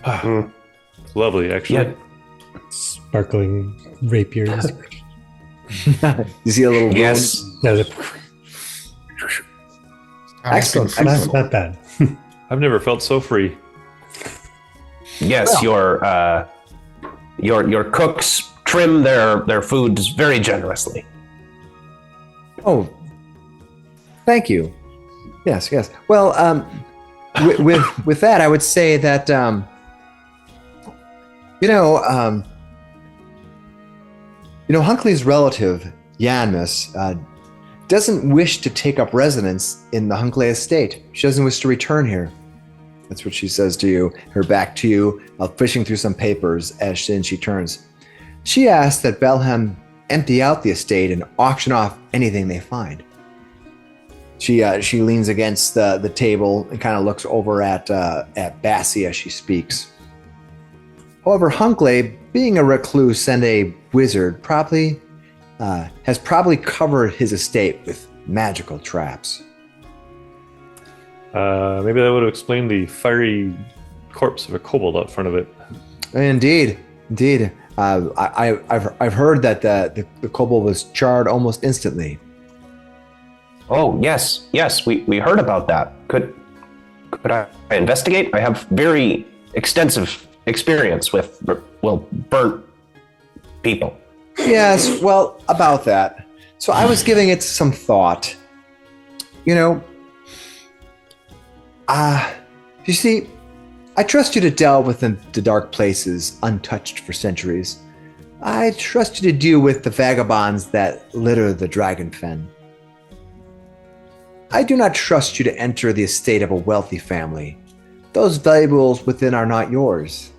It's lovely, actually. Yeah. Sparkling rapiers. You see a little wound? Yes. Yeah, Excellent. not bad. I've never felt so free. Yes, your cooks trim their foods very generously. Oh, thank you. Yes. Well, with that, I would say that Hunkley's relative Yannis doesn't wish to take up residence in the Hunkley estate. She doesn't wish to return here. That's what she says to you. Her back to you, fishing through some papers as she turns. She asks that Belheim empty out the estate and auction off anything they find. She leans against the table and kind of looks over at Bassie as she speaks. However, Hunkley, being a recluse and a wizard, has probably covered his estate with magical traps. Maybe that would have explained the fiery corpse of a kobold out front of it. Indeed. I've heard that the kobold was charred almost instantly. Oh, yes, we heard about that. Could I investigate? I have very extensive experience with, burnt people. Yes, well, about that. So I was giving it some thought. You see, I trust you to delve within the dark places untouched for centuries. I trust you to deal with the vagabonds that litter the dragon fen. I do not trust you to enter the estate of a wealthy family. Those valuables within are not yours.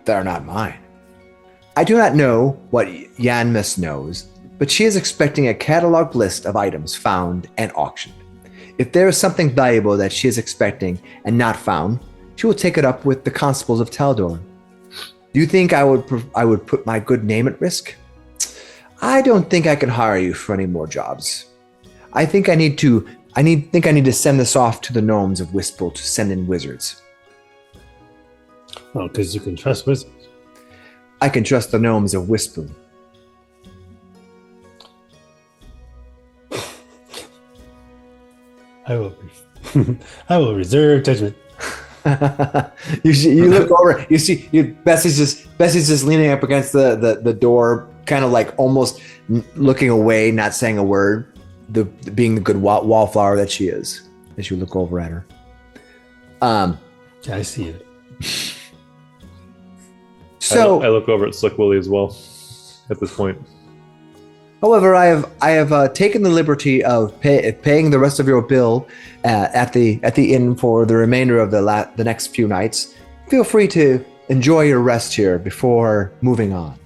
They are not mine. I do not know what Yanmis knows, but she is expecting a catalog list of items found and auctioned. If there is something valuable that she is expecting and not found, she will take it up with the constables of Taldor. Do you think I would put my good name at risk? I don't think I can hire you for any more jobs. I think I need to send this off to the gnomes of Wistful to send in wizards. Well, because you can trust wizards. I can trust the gnomes of Wistful. I will reserve judgment. You look over. You see, Bessie's just leaning up against the door, kind of like almost looking away, not saying a word. Being the good wallflower that she is, as you look over at her. I see it. So I look over at Slick Willy as well. At this point, however, I have taken the liberty of paying the rest of your bill at the inn for the remainder of the next few nights. Feel free to enjoy your rest here before moving on.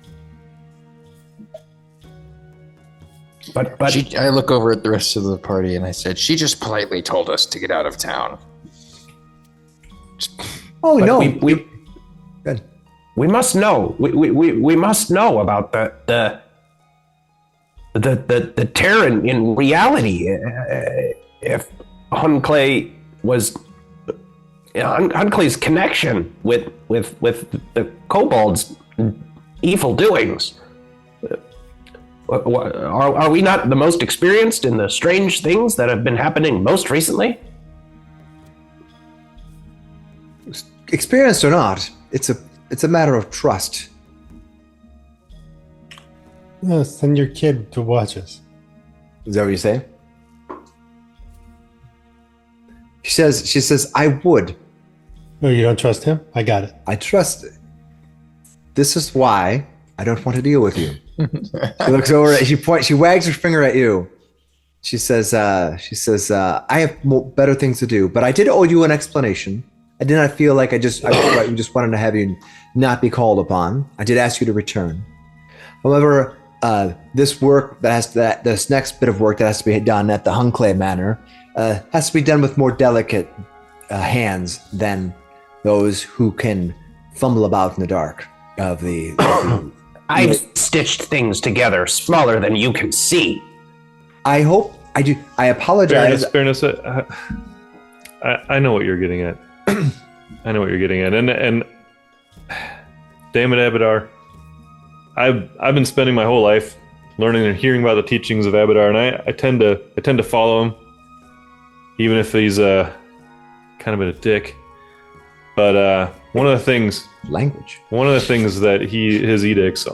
But I look over at the rest of the party and I said, she just politely told us to get out of town. Oh but no, Good. We must know. We must know about the Terran in reality. If Hunclay's connection with the kobolds' evil doings. Are we not the most experienced in the strange things that have been happening most recently? experienced or not, it's a matter of trust. Send your kid to watch us. Is that what you say? She says, I would. Oh, you don't trust him? I got it. I trust it. This is why I don't want to deal with you. She looks over, she wags her finger at you. She says, I have better things to do, but I did owe you an explanation. I did not feel like I just wanted to have you not be called upon. I did ask you to return. However, this next bit of work that has to be done at the Hunclay Manor has to be done with more delicate hands than those who can fumble about in the dark of the. I've stitched things together smaller than you can see. I hope I do. I apologize. Fairness, I know what you're getting at. I know what you're getting at, and damn it, Abadar. I've been spending my whole life learning and hearing about the teachings of Abadar, and I tend to follow him, even if he's kind of a dick. But one of the things that his edicts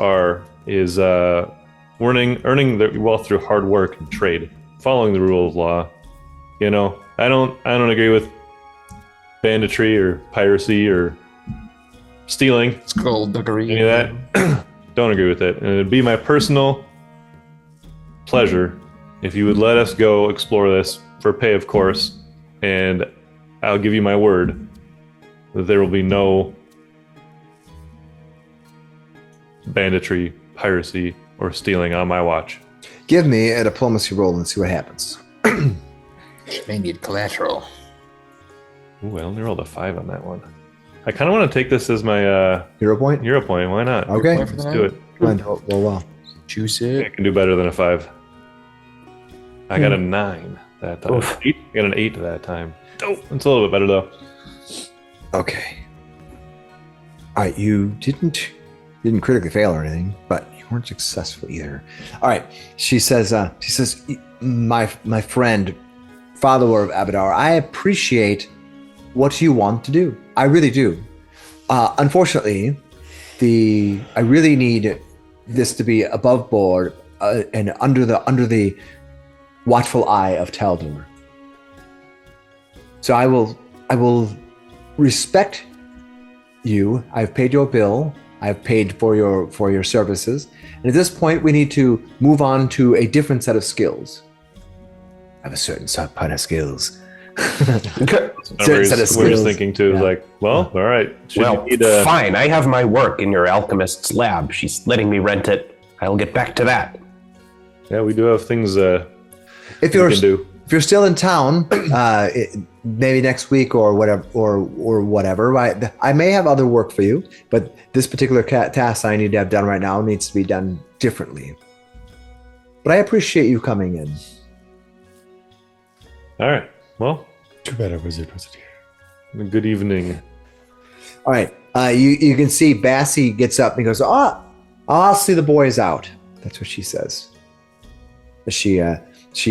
is earning their wealth through hard work and trade, following the rule of law. You know, I don't agree with banditry or piracy or stealing. Skullduggery. Any of that. Don't agree with it. And it'd be my personal pleasure if you would let us go explore this for pay, of course. And I'll give you my word that there will be no banditry, piracy, or stealing on my watch. Give me a diplomacy roll and see what happens. They need collateral. Ooh, I only rolled a 5 on that one. I kind of want to take this as my Hero point? hero point. Why not? Okay. Point for the Let's night? do it. Fine. Well. Juice I it. can do better than a 5. I got a 9 that time. Oof. I got an 8 that time. Oh, it's a little bit better though. Okay. All right. You didn't critically fail or anything, but you weren't successful either. All right. She says, my friend, follower of Abadar, I appreciate what you want to do. I really do. Unfortunately, I really need this to be above board and under the watchful eye of Taldor. So I will respect you. I've paid your bill. I've paid for your services. And at this point, we need to move on to a different set of skills. I have a certain set of skills. We're just thinking too, Yeah. like, well, all right. Well, fine. I have my work in your alchemist's lab. She's letting me rent it. I'll get back to that. Yeah, we do have things If we can do. you're still in town, maybe next week or whatever, I may have other work for you, but this particular task I need to have done right now needs to be done differently. But I appreciate you coming in. All right. Well, Too bad our wizard wasn't here. good evening. All right. You can see Bassie gets up and he goes, I'll see the boys out. That's what she says. She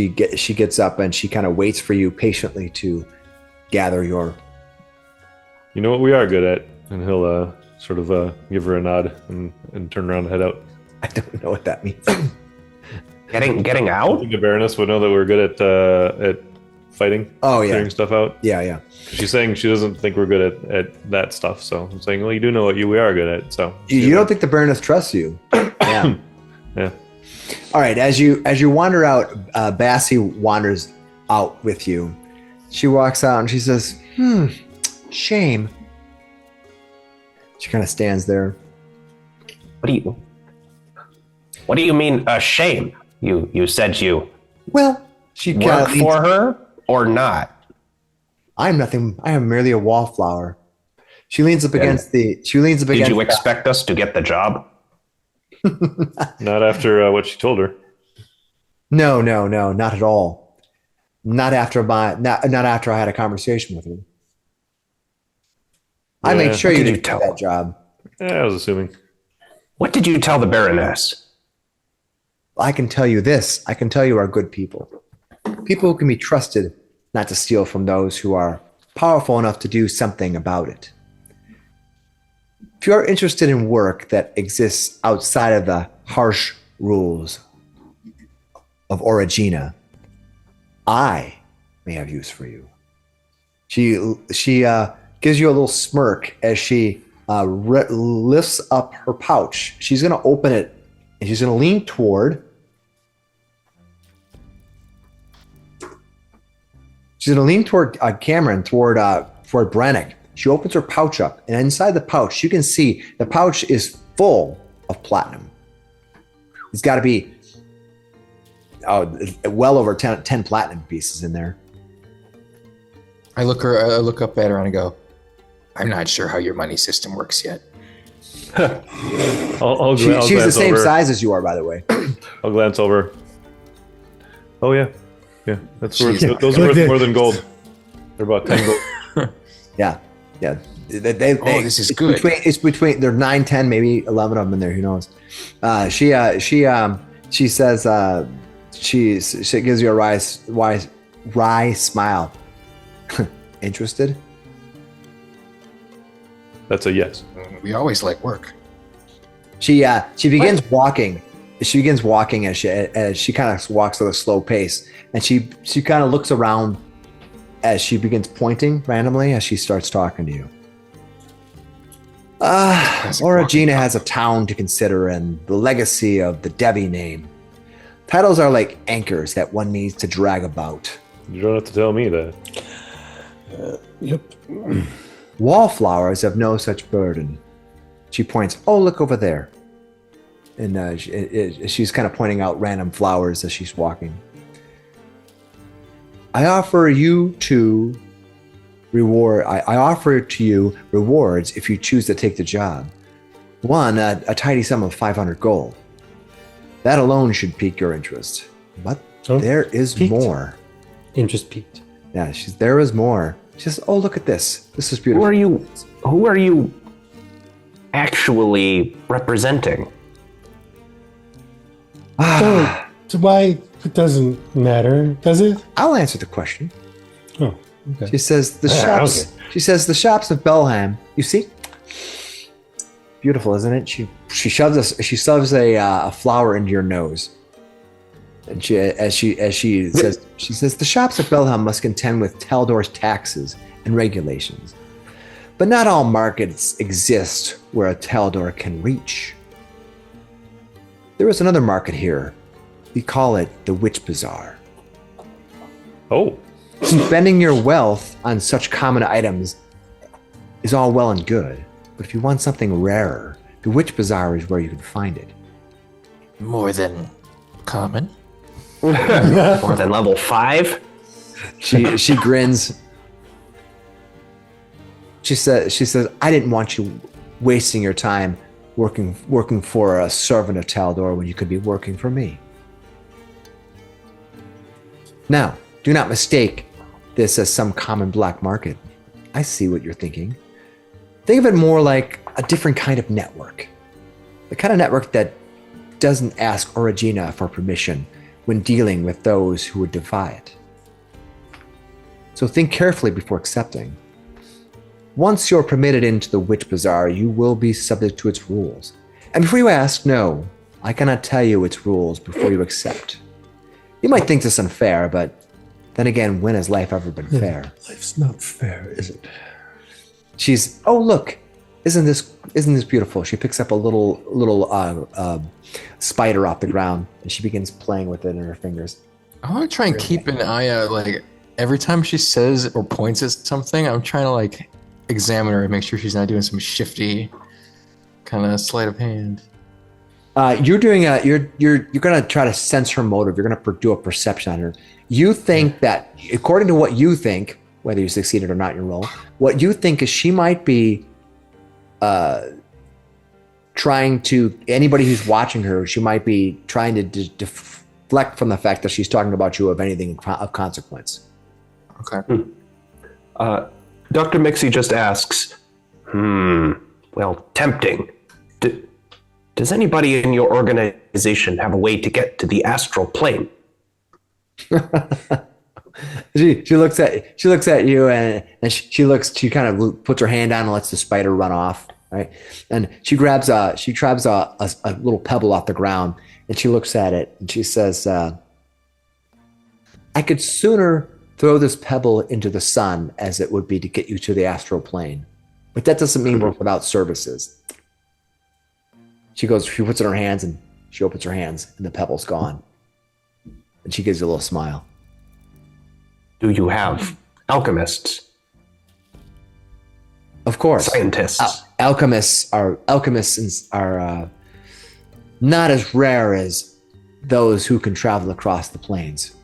gets up and she kind of waits for you patiently to gather your. You know what we are good at? And he'll sort of give her a nod and turn around and head out. I don't know what that means. Getting I out? think the Baroness would know that we're good at fighting. Oh, yeah. Clearing stuff out. Yeah. She's saying she doesn't think we're good at that stuff. So I'm saying, well, you do know what we are good at. So You don't think the Baroness trusts you? Yeah. Yeah. All right. As you wander out, Bassie wanders out with you. She walks out and she says, shame. She kind of stands there. What do you mean a shame? You said you Well, she kind work of for her or not? I'm nothing. I am merely a wallflower. She leans up against the. Did you expect us to get the job? Not after what she told her. No, not at all. Not after I had a conversation with her. I Yeah. made sure What you did you didn't tell get her? that job. I was assuming. What did you tell the Baroness? I can tell you this. I can tell you are good people. People who can be trusted not to steal from those who are powerful enough to do something about it. If you're interested in work that exists outside of the harsh rules of Origina, I may have use for you. She gives you a little smirk as she lifts up her pouch. She's going to open it, and she's going to lean toward. She's going to lean toward Cameron, toward Brannok. She opens her pouch up, and inside the pouch, you can see the pouch is full of platinum. It's got to be well over 10 platinum pieces in there. I look up at her and I go, I'm not sure how your money system works yet. She's the same size as you are, by the way. I'll glance over. Oh yeah, that's worth. Those are worth more than gold. They're about 10 gold. Yeah. This is good. It's between they're 9, 10, maybe 11 of them in there. Who knows? She says she gives you a wry smile. Interested? That's a yes. We always like work. She begins walking. She begins walking as she kind of walks at a slow pace, and she kind of looks around as she begins pointing randomly as she starts talking to you. Origina has a town to consider and the legacy of the Debbie name. Titles are like anchors that one needs to drag about. You don't have to tell me that. Yep. Wallflowers have no such burden. She points, oh, look over there. And she's kind of pointing out random flowers as she's walking. I offer to you rewards if you choose to take the job. One, a tidy sum of 500 gold. That alone should pique your interest. But there is more. Interest peaked. Yeah, there is more. She says, oh, look at this. This is beautiful. Who are you actually representing? So why it doesn't matter, does it? I'll answer the question. Oh, okay. She says the shops. Okay. She says the shops of Belham. You see, beautiful, isn't it? She shoves a flower into your nose, and she says the shops of Belham must contend with Taldor's taxes and regulations, but not all markets exist where a Taldor can reach. There is another market here. We call it the Witch Bazaar. Oh. Spending your wealth on such common items is all well and good, but if you want something rarer, the Witch Bazaar is where you can find it. More than common? More than level 5? She grins. She says, I didn't want you wasting your time working for a servant of Taldor when you could be working for me. Now, do not mistake this as some common black market. I see what you're thinking. Think of it more like a different kind of network. The kind of network that doesn't ask Origina for permission when dealing with those who would defy it. So think carefully before accepting. Once you're permitted into the Witch Bazaar, you will be subject to its rules. And before you ask, no, I cannot tell you its rules before you accept. You might think this unfair, but then again, when has life ever been fair? Life's not fair, is it? She's, oh look, isn't this beautiful? She picks up a little spider off the ground and she begins playing with it in her fingers. I want to try and keep an eye out. Like every time she says or points at something, I'm trying to like examine her and make sure she's not doing some shifty kind of sleight of hand. You're gonna try to sense her motive. You're gonna do a perception on her. You think that, according to what you think, whether you succeeded or not in your role, what you think is she might be trying to, anybody who's watching her, she might be trying to deflect from the fact that she's talking about you of anything of consequence. Okay. Dr. Miksi just asks, well, tempting. Does anybody in your organization have a way to get to the astral plane? She looks at you and she kind of puts her hand on and lets the spider run off. right? And she grabs a little pebble off the ground, and she looks at it, and she says, I could sooner throw this pebble into the sun as it would be to get you to the astral plane. But that doesn't mean we're without services. She puts it in her hands, and she opens her hands, and the pebble's gone. And she gives you a little smile. Do you have alchemists? Of course. Scientists? Alchemists are not as rare as those who can travel across the plains.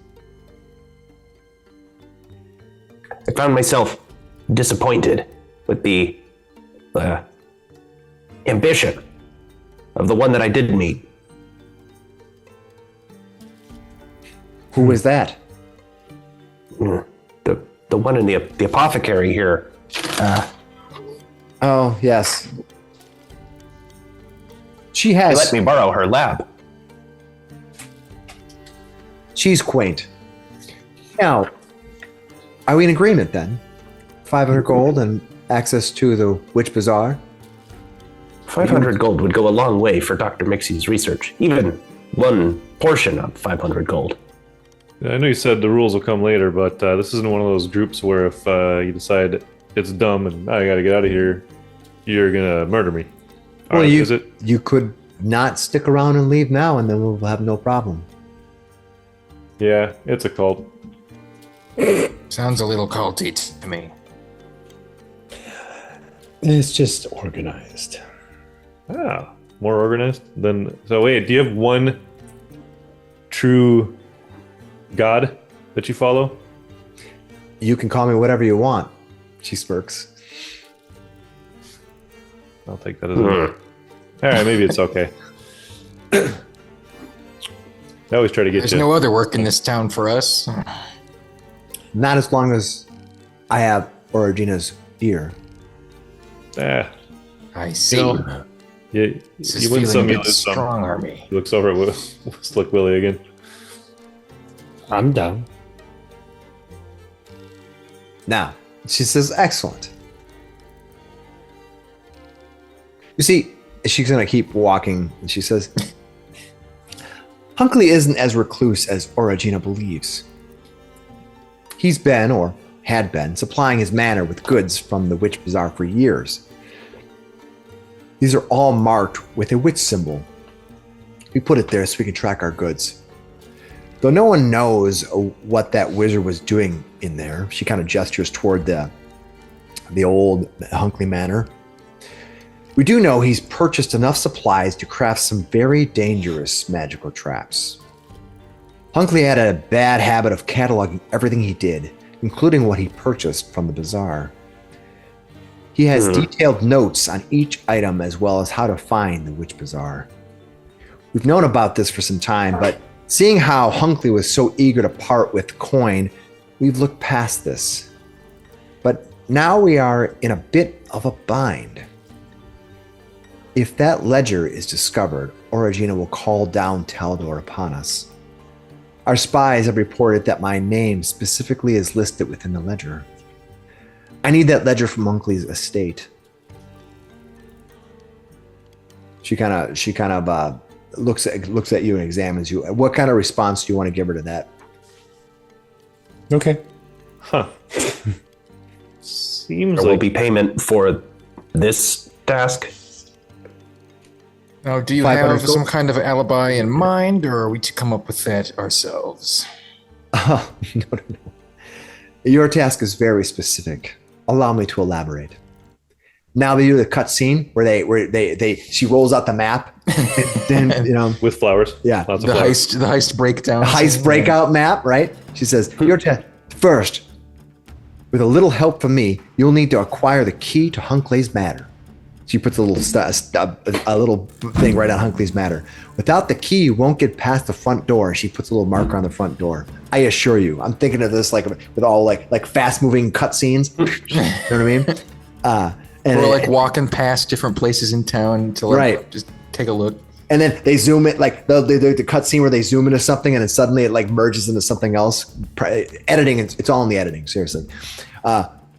I found myself disappointed with the ambition of the one that I did meet. Who was that? The one in the apothecary here. Oh, yes. She They let me borrow her lab. She's quaint. Now, are we in agreement then? 500 gold and access to the Witch Bazaar? 500 gold would go a long way for Dr. Miksi's research. Even one portion of 500 gold. I know you said the rules will come later, but this isn't one of those groups where if you decide it's dumb and I gotta get out of here, you're gonna murder me. Well, is it? You could not stick around and leave now, and then we'll have no problem. Yeah, it's a cult. Sounds a little culty to me. It's just organized. Ah, more organized than. So wait, do you have one true god that you follow? You can call me whatever you want. She smirks. I'll take that as a no. All right, maybe it's okay. I always try to get There's you. no other work in this town for us. Not as long as I have Origina's ear. I see. You know, This is you win feeling some, a you bit lose some. strong, army. He looks over at Slick Willy again. I'm down. Now, she says, excellent. You see, she's going to keep walking, and she says, Hunkley isn't as recluse as Origina believes. He's been, or had been, supplying his manor with goods from the Witch Bazaar for years. These are all marked with a witch symbol. We put it there so we can track our goods. Though no one knows what that wizard was doing in there, she kind of gestures toward the old Hunkley Manor. We do know he's purchased enough supplies to craft some very dangerous magical traps. Hunkley had a bad habit of cataloging everything he did, including what he purchased from the bazaar. He has detailed notes on each item as well as how to find the Witch Bazaar. We've known about this for some time, but seeing how Hunkley was so eager to part with coin, we've looked past this. But now we are in a bit of a bind. If that ledger is discovered, Origina will call down Taldor upon us. Our spies have reported that my name specifically is listed within the ledger. I need that ledger from Hunkley's estate. She kind of looks at you and examines you. What kind of response do you want to give her to that? Okay. Huh. Seems There will like be payment for this task. Now, do you 500 have gold? some kind of alibi in mind, or are we to come up with that ourselves? Oh, no. Your task is very specific. Allow me to elaborate. Now they do the cut scene where she rolls out the map, and then with flowers. Yeah. Lots of The flowers. heist breakdown. heist scene? breakout map, right? She says, your task first. With a little help from me, you'll need to acquire the key to Hunkley's Manor. She puts a little thing right on Hunkley's Manor. Without the key, you won't get past the front door. She puts a little marker on the front door. I assure you, I'm thinking of this like with all like fast moving cutscenes. You know what I mean? And We're like walking past different places in town to just take a look. And then they zoom it, like the cutscene where they zoom into something and then suddenly it like merges into something else. Editing, it's all in the editing, seriously.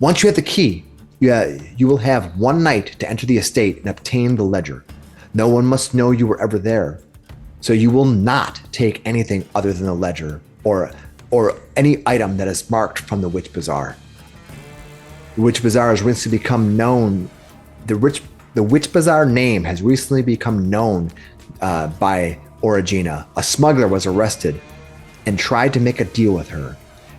Once you have the key, You will have one night to enter the estate and obtain the ledger. No one must know you were ever there. So you will not take anything other than the ledger or any item that is marked from the Witch Bazaar. The Witch Bazaar has recently become known. The Witch Bazaar name has recently become known by Origina. A smuggler was arrested and tried to make a deal with her.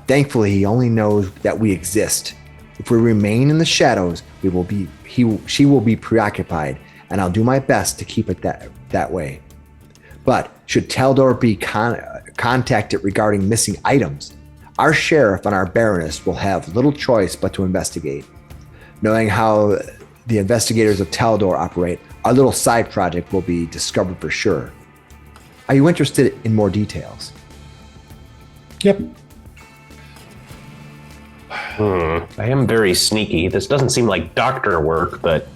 Thankfully, he only knows that we exist. If we remain in the shadows, she will be preoccupied, and I'll do my best to keep it that way. But should Taldor be contacted regarding missing items, our sheriff and our baroness will have little choice but to investigate. Knowing how the investigators of Taldor operate, our little side project will be discovered for sure. Are you interested in more details? Yep. I am very sneaky. This doesn't seem like doctor work, but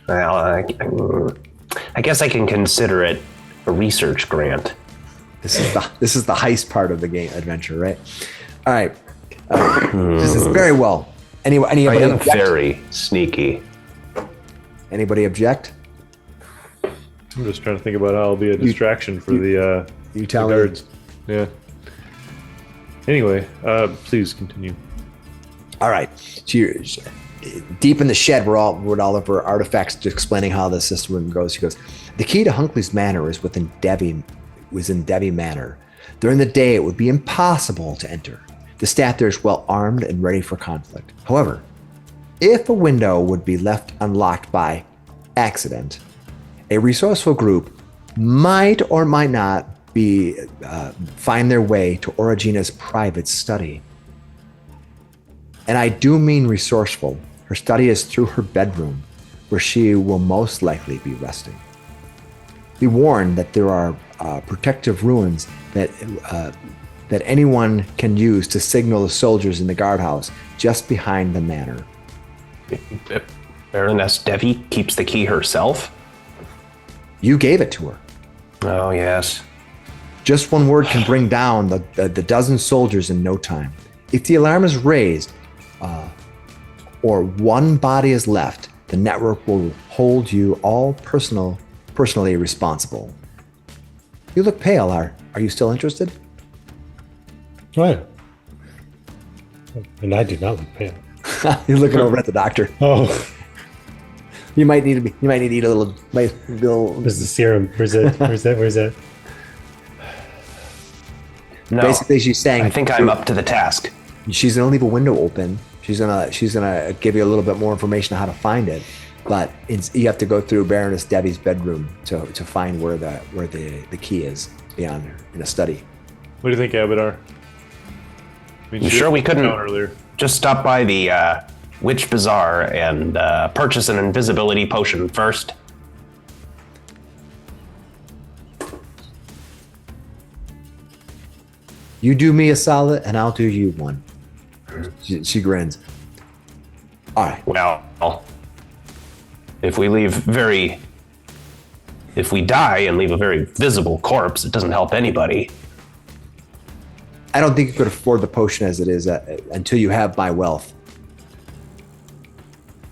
well, I guess I can consider it a research grant. This is the heist part of the game adventure, right? All right. This is very well. Anybody I am object? very sneaky. Anybody object? I'm just trying to think about how I'll be a distraction for the guards. Yeah. Anyway, please continue. All right. Cheers. Deep in the shed, with all of her artifacts, explaining how the system goes. She goes, the key to Hunkley's Manor is in Devi Manor. During the day, it would be impossible to enter. The staff there is well armed and ready for conflict. However, if a window would be left unlocked by accident, a resourceful group might or might not find their way to Origina's private study. And I do mean resourceful. Her study is through her bedroom, where she will most likely be resting. Be warned that there are protective ruins that anyone can use to signal the soldiers in the guardhouse just behind the manor. Baroness Devi keeps the key herself? You gave it to her. Oh, yes. Just one word can bring down the dozen soldiers in no time. If the alarm is raised, or one body is left, the network will hold you all personally responsible. You look pale. Are you still interested? What? And I do not look pale. You're looking over at the doctor. Oh, You might need to eat a little. where's the serum? Where's that? No, Basically, she's saying. I think I'm up to the task. She's gonna leave a window open. She's gonna give you a little bit more information on how to find it, but you have to go through Baroness Debbie's bedroom to find where the key is beyond her in a study. What do you think, Abadar? You sure we couldn't earlier? just stop by the Witch Bazaar and purchase an invisibility potion first? You do me a solid, and I'll do you one. She grins. All right. Well, if we die and leave a very visible corpse, it doesn't help anybody. I don't think you could afford the potion as it is until you have my wealth.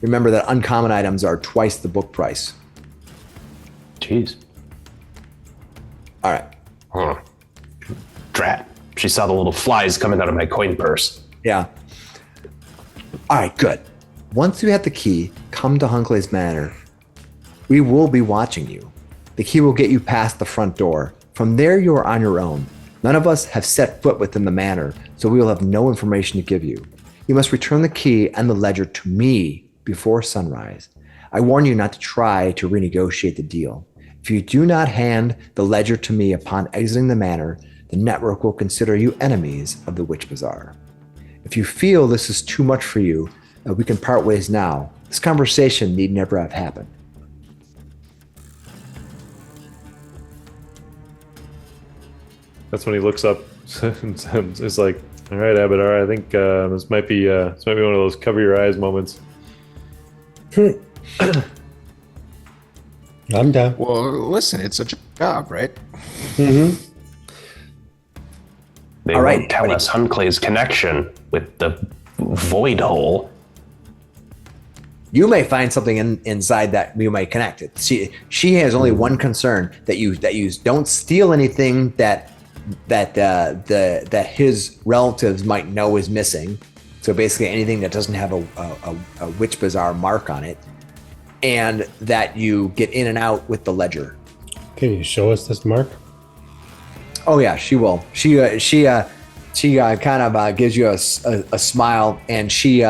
Remember that uncommon items are twice the book price. Jeez. All right. Huh. Drat. She saw the little flies coming out of my coin purse. Yeah. All right, good. Once you have the key, come to Hunkley's Manor. We will be watching you. The key will get you past the front door. From there, you are on your own. None of us have set foot within the manor, so we will have no information to give you. You must return the key and the ledger to me before sunrise. I warn you not to try to renegotiate the deal. If you do not hand the ledger to me upon exiting the manor, the network will consider you enemies of the Witch Bazaar. If you feel this is too much for you, we can part ways now. This conversation need never have happened. That's when he looks up and is like, "All right, Abadar, I think this might be one of those cover your eyes moments." I'm down. Well, listen, it's a job, right? Mm-hmm. They All right, won't tell us Hunclay's connection with the void hole. You may find something inside that you might connect it. She has only one concern, that you don't steal anything that his relatives might know is missing. So basically anything that doesn't have a Witch Bazaar mark on it, and that you get in and out with the ledger. Can you show us this mark? Oh yeah, she will. She kind of gives you a smile, and she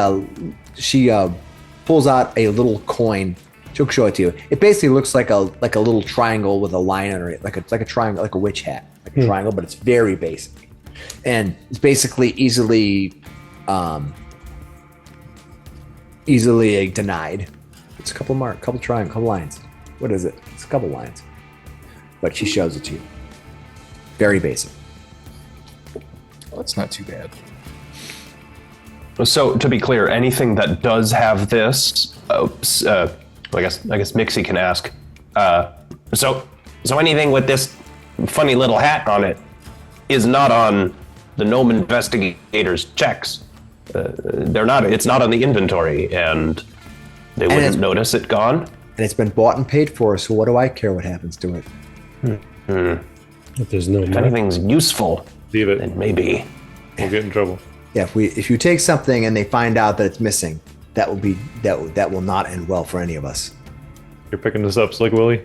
pulls out a little coin. She'll show it to you. It basically looks like a little triangle with a line under it, like a triangle, like a witch hat, like a triangle, but it's very basic, and it's basically easily denied. It's a couple lines. What is it? It's a couple lines, but she shows it to you. Very basic. Well, it's not too bad. So to be clear, anything that does have this, I guess Miksi can ask. So anything with this funny little hat on it is not on the gnome investigator's checks. They're not. It's not on the inventory, and they wouldn't notice it gone. And it's been bought and paid for. So what do I care what happens to it? If there's no If mark. anything's useful, Leave it. then maybe. We'll get in trouble. Yeah, if you take something and they find out that it's missing, that will not end well for any of us. You're picking this up slick, Willy.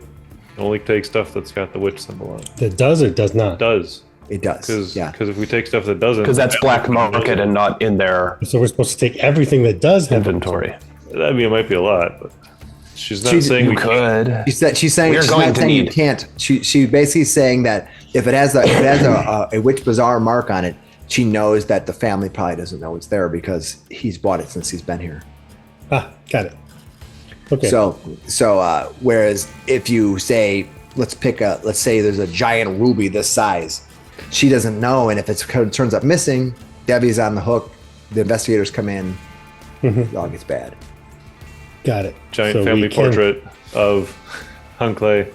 Only take stuff that's got the witch symbol on it. That does or does not? Does. It does. Because if we take stuff that doesn't, Because that's black market and not in their So we're supposed to take everything that does have inventory. I mean, it might be a lot, but she's not saying You we can't. could. She's saying We're she's going not to saying you need- can't. She basically saying that if it has a Witch Bazaar mark on it, she knows that the family probably doesn't know it's there because he's bought it since he's been here. Ah, got it. Okay. So whereas if you say, let's say there's a giant ruby this size, she doesn't know, and if it turns up missing, Debbie's on the hook. The investigators come in. It all gets bad. got it. Giant So we family can- portrait of Hung Clay.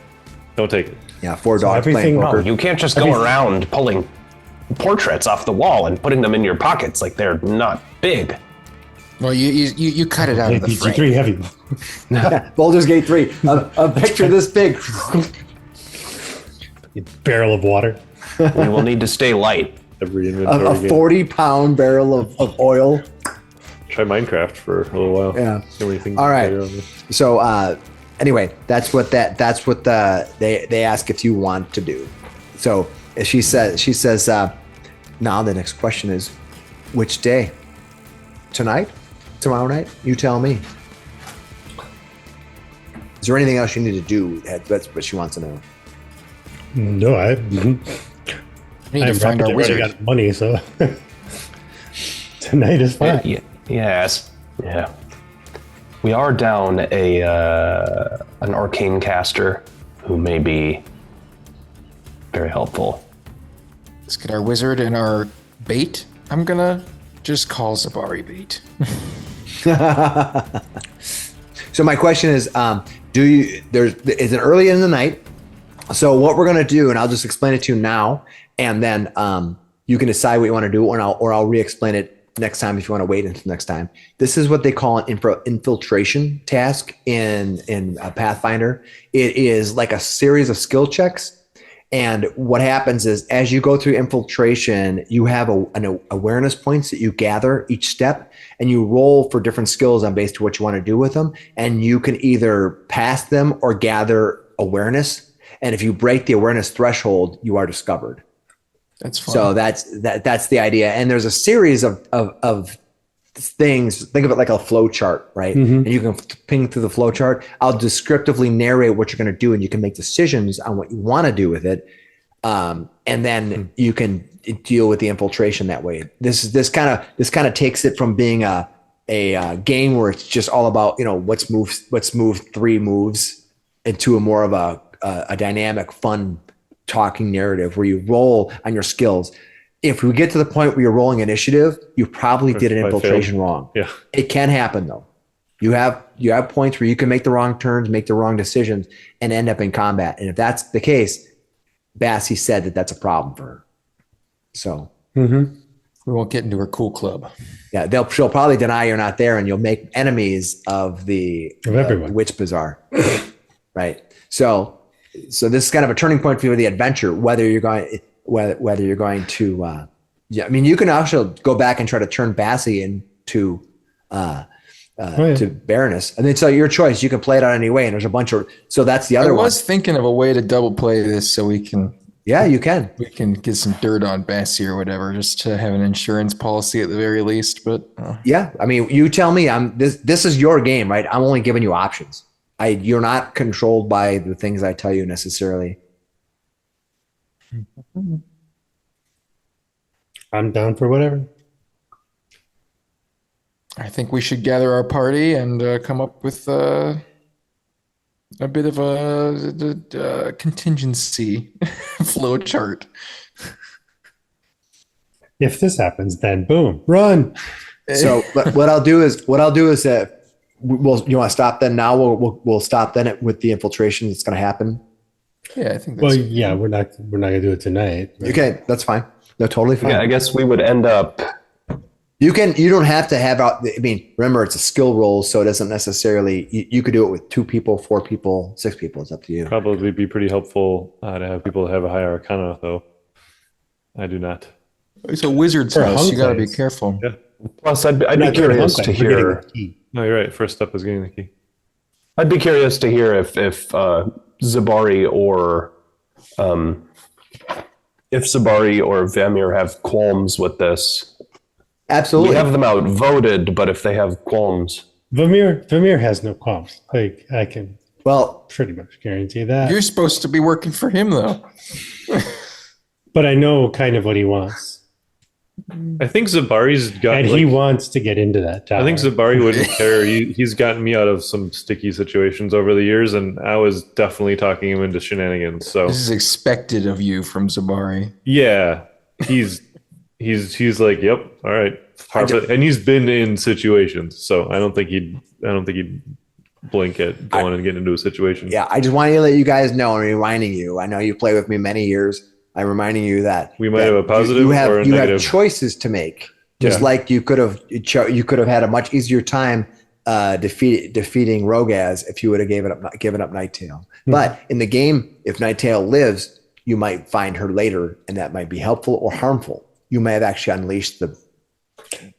Don't take it. Yeah, 4 dogs playing everything- poker. You can't just go around pulling portraits off the wall and putting them in your pockets like they're not big. Well, you cut it out of the frame. PG-3 heavy. Baldur's Gate 3. A picture this big. Barrel of water. We will need to stay light. Every A inventory game. 40-pound barrel of oil. Try Minecraft for a little while. Yeah. See what you think. All right. So anyway, that's what they ask if you want to do. So she says now the next question is, which day? Tonight? Tomorrow night? You tell me. Is there anything else you need to do? That's what she wants to know. No, I We need to find our already wizard. got money, so tonight is fine. Yes. Yeah. We are down an arcane caster who may be very helpful. Let's get our wizard and our bait. I'm gonna just call Zabari bait. So my question is, is it early in the night? So what we're gonna do, and I'll just explain it to you now, and then you can decide what you want to do, or I'll re-explain it next time if you want to wait until next time. This is what they call an infiltration task in Pathfinder. It is like a series of skill checks. And what happens is, as you go through infiltration, you have an awareness points that you gather each step, and you roll for different skills on based on what you want to do with them. And you can either pass them or gather awareness. And if you break the awareness threshold, you are discovered. That's fine. So that's the idea. And there's a series of things. Think of it like a flow chart, right? And you can ping through the flow chart. I'll descriptively narrate what you're going to do, and you can make decisions on what you want to do with it. And then you can deal with the infiltration that way. This kind of takes it from being a game where it's just all about, let's move 3 moves into a more of a dynamic, fun talking narrative where you roll on your skills. If we get to the point where you're rolling initiative, you probably did an infiltration wrong. Yeah. It can happen though. You have points where you can make the wrong turns, make the wrong decisions, and end up in combat. And if that's the case, Bassie said that that's a problem for her. So We won't get into her cool club. Yeah, she'll probably deny you're not there, and you'll make enemies of everyone. Witch Bazaar. Right. So this is kind of a turning point for the adventure. Whether you're going to, I mean, you can also go back and try to turn Bassie into to Baroness, and then so your choice. You can play it out any way, and there's a bunch of. So that's the other one. I was thinking of a way to double play this so we can. Yeah, you can. We can get some dirt on Bassie or whatever, just to have an insurance policy at the very least. But yeah, I mean, you tell me. This is your game, right? I'm only giving you options. You're not controlled by the things I tell you necessarily. I'm down for whatever. I think we should gather our party and come up with a bit of a contingency flow chart. If this happens, then boom, run. So, but what I'll do is you want to stop then now? We'll stop then with the infiltration that's going to happen. Yeah, I think. Well, yeah, we're not gonna do it tonight. Right? Okay, that's fine. No, totally fine. Yeah, I guess we would end up. You don't have to have out. I mean, remember it's a skill roll, so it doesn't necessarily. You could do it with 2 people, 4 people, 6 people. It's up to you. Probably be pretty helpful to have people that have a higher arcana, though. I do not. It's a wizard's For house. You got to be Hunkleys. careful. Yeah. Plus, I'd be Not doing curious Hunkleys, to we're getting hear. the key. No, you're right. First step is getting the key. I'd be curious to hear if Zabari or Vamir have qualms with this. Absolutely. We have them outvoted, but if they have qualms, Vamir has no qualms. Like I can Well, pretty much guarantee that. You're supposed to be working for him, though. But I know kind of what he wants. I think Zabari's got. And he wants to get into that tower. I think Zabari wouldn't care. He's gotten me out of some sticky situations over the years, and I was definitely talking him into shenanigans. So This is expected of you from Zabari. yeah, he's like, yep, all right, perfect. And he's been in situations, so I don't think he'd blink at going and getting into a situation. yeah, I just wanted to let you guys know and reminding you. I know you played with me many years. I'm reminding you that We might have a positive you have or a you negative. have choices to make. Just Yeah. like you could have had a much easier time defeating Rogaz if you would have given up Nighttail. But in the game, if Nighttail lives, you might find her later, and that might be helpful or harmful. You may have actually unleashed the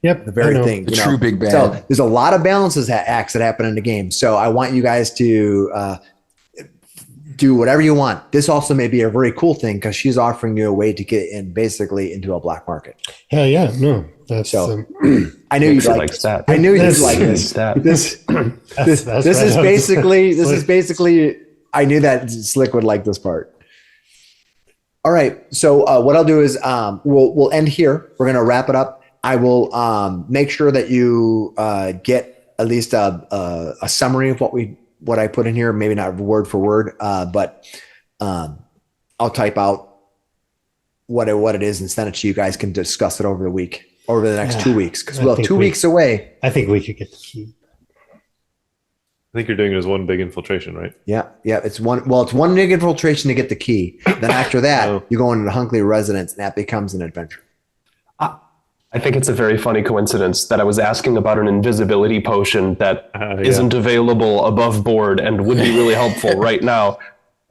very thing. The true big bad. So there's a lot of balances acts that happen in the game. So I want you guys to do whatever you want. This also may be a very cool thing because she's offering you a way to get in basically into a black market. Hell yeah, no, that's So I knew you'd she like likes this. that. I knew you'd That's- like this. That. This that's is right. basically. I knew that Slick would like this part. All right. So what I'll do is we'll end here. We're gonna wrap it up. I will make sure that you get at least a summary of what I put in here. Maybe not word for word, but I'll type out what it is and send it to you guys. Can discuss it over the next 2 weeks because I we'll have think 2 we- weeks away. I think we could get the key. I think you're doing it as one big infiltration, right? Yeah. It's one big infiltration to get the key. Then after that, Oh. you go into the Hunkley residence, and that becomes an adventure. I think it's a very funny coincidence that I was asking about an invisibility potion that Yeah. not available above board and would be really helpful right now.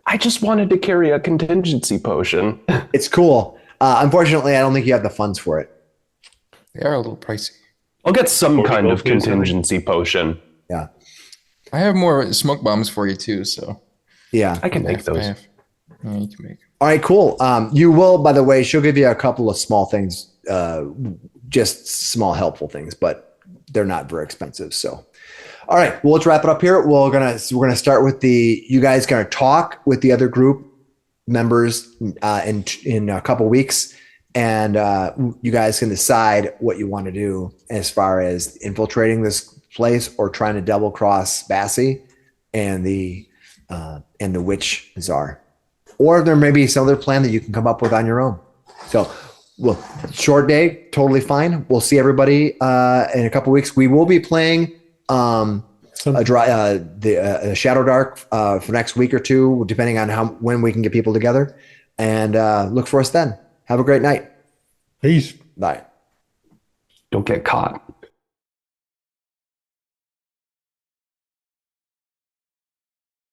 I just wanted to carry a contingency potion. It's cool. Unfortunately, I don't think you have the funds for it. They are a little pricey. I'll get some 40 kind of gold fees, I think. contingency potion. Yeah. I have more smoke bombs for you too, so Yeah. I can make those. Yeah, you can make. All right, cool. You will, by the way, she'll give you a couple of small things, just small helpful things, but they're not very expensive. So, all right, well, let's wrap it up here. We're gonna start with you guys gonna talk with the other group members in a couple weeks, and you guys can decide what you want to do as far as infiltrating this place or trying to double cross Bassie and the witch czar. Or there may be some other plan that you can come up with on your own. So, well, short day, totally fine. We'll see everybody in a couple weeks. We will be playing the Shadow Dark for next week or two, depending on when we can get people together. And look for us then. Have a great night. Peace. Bye. don't get caught.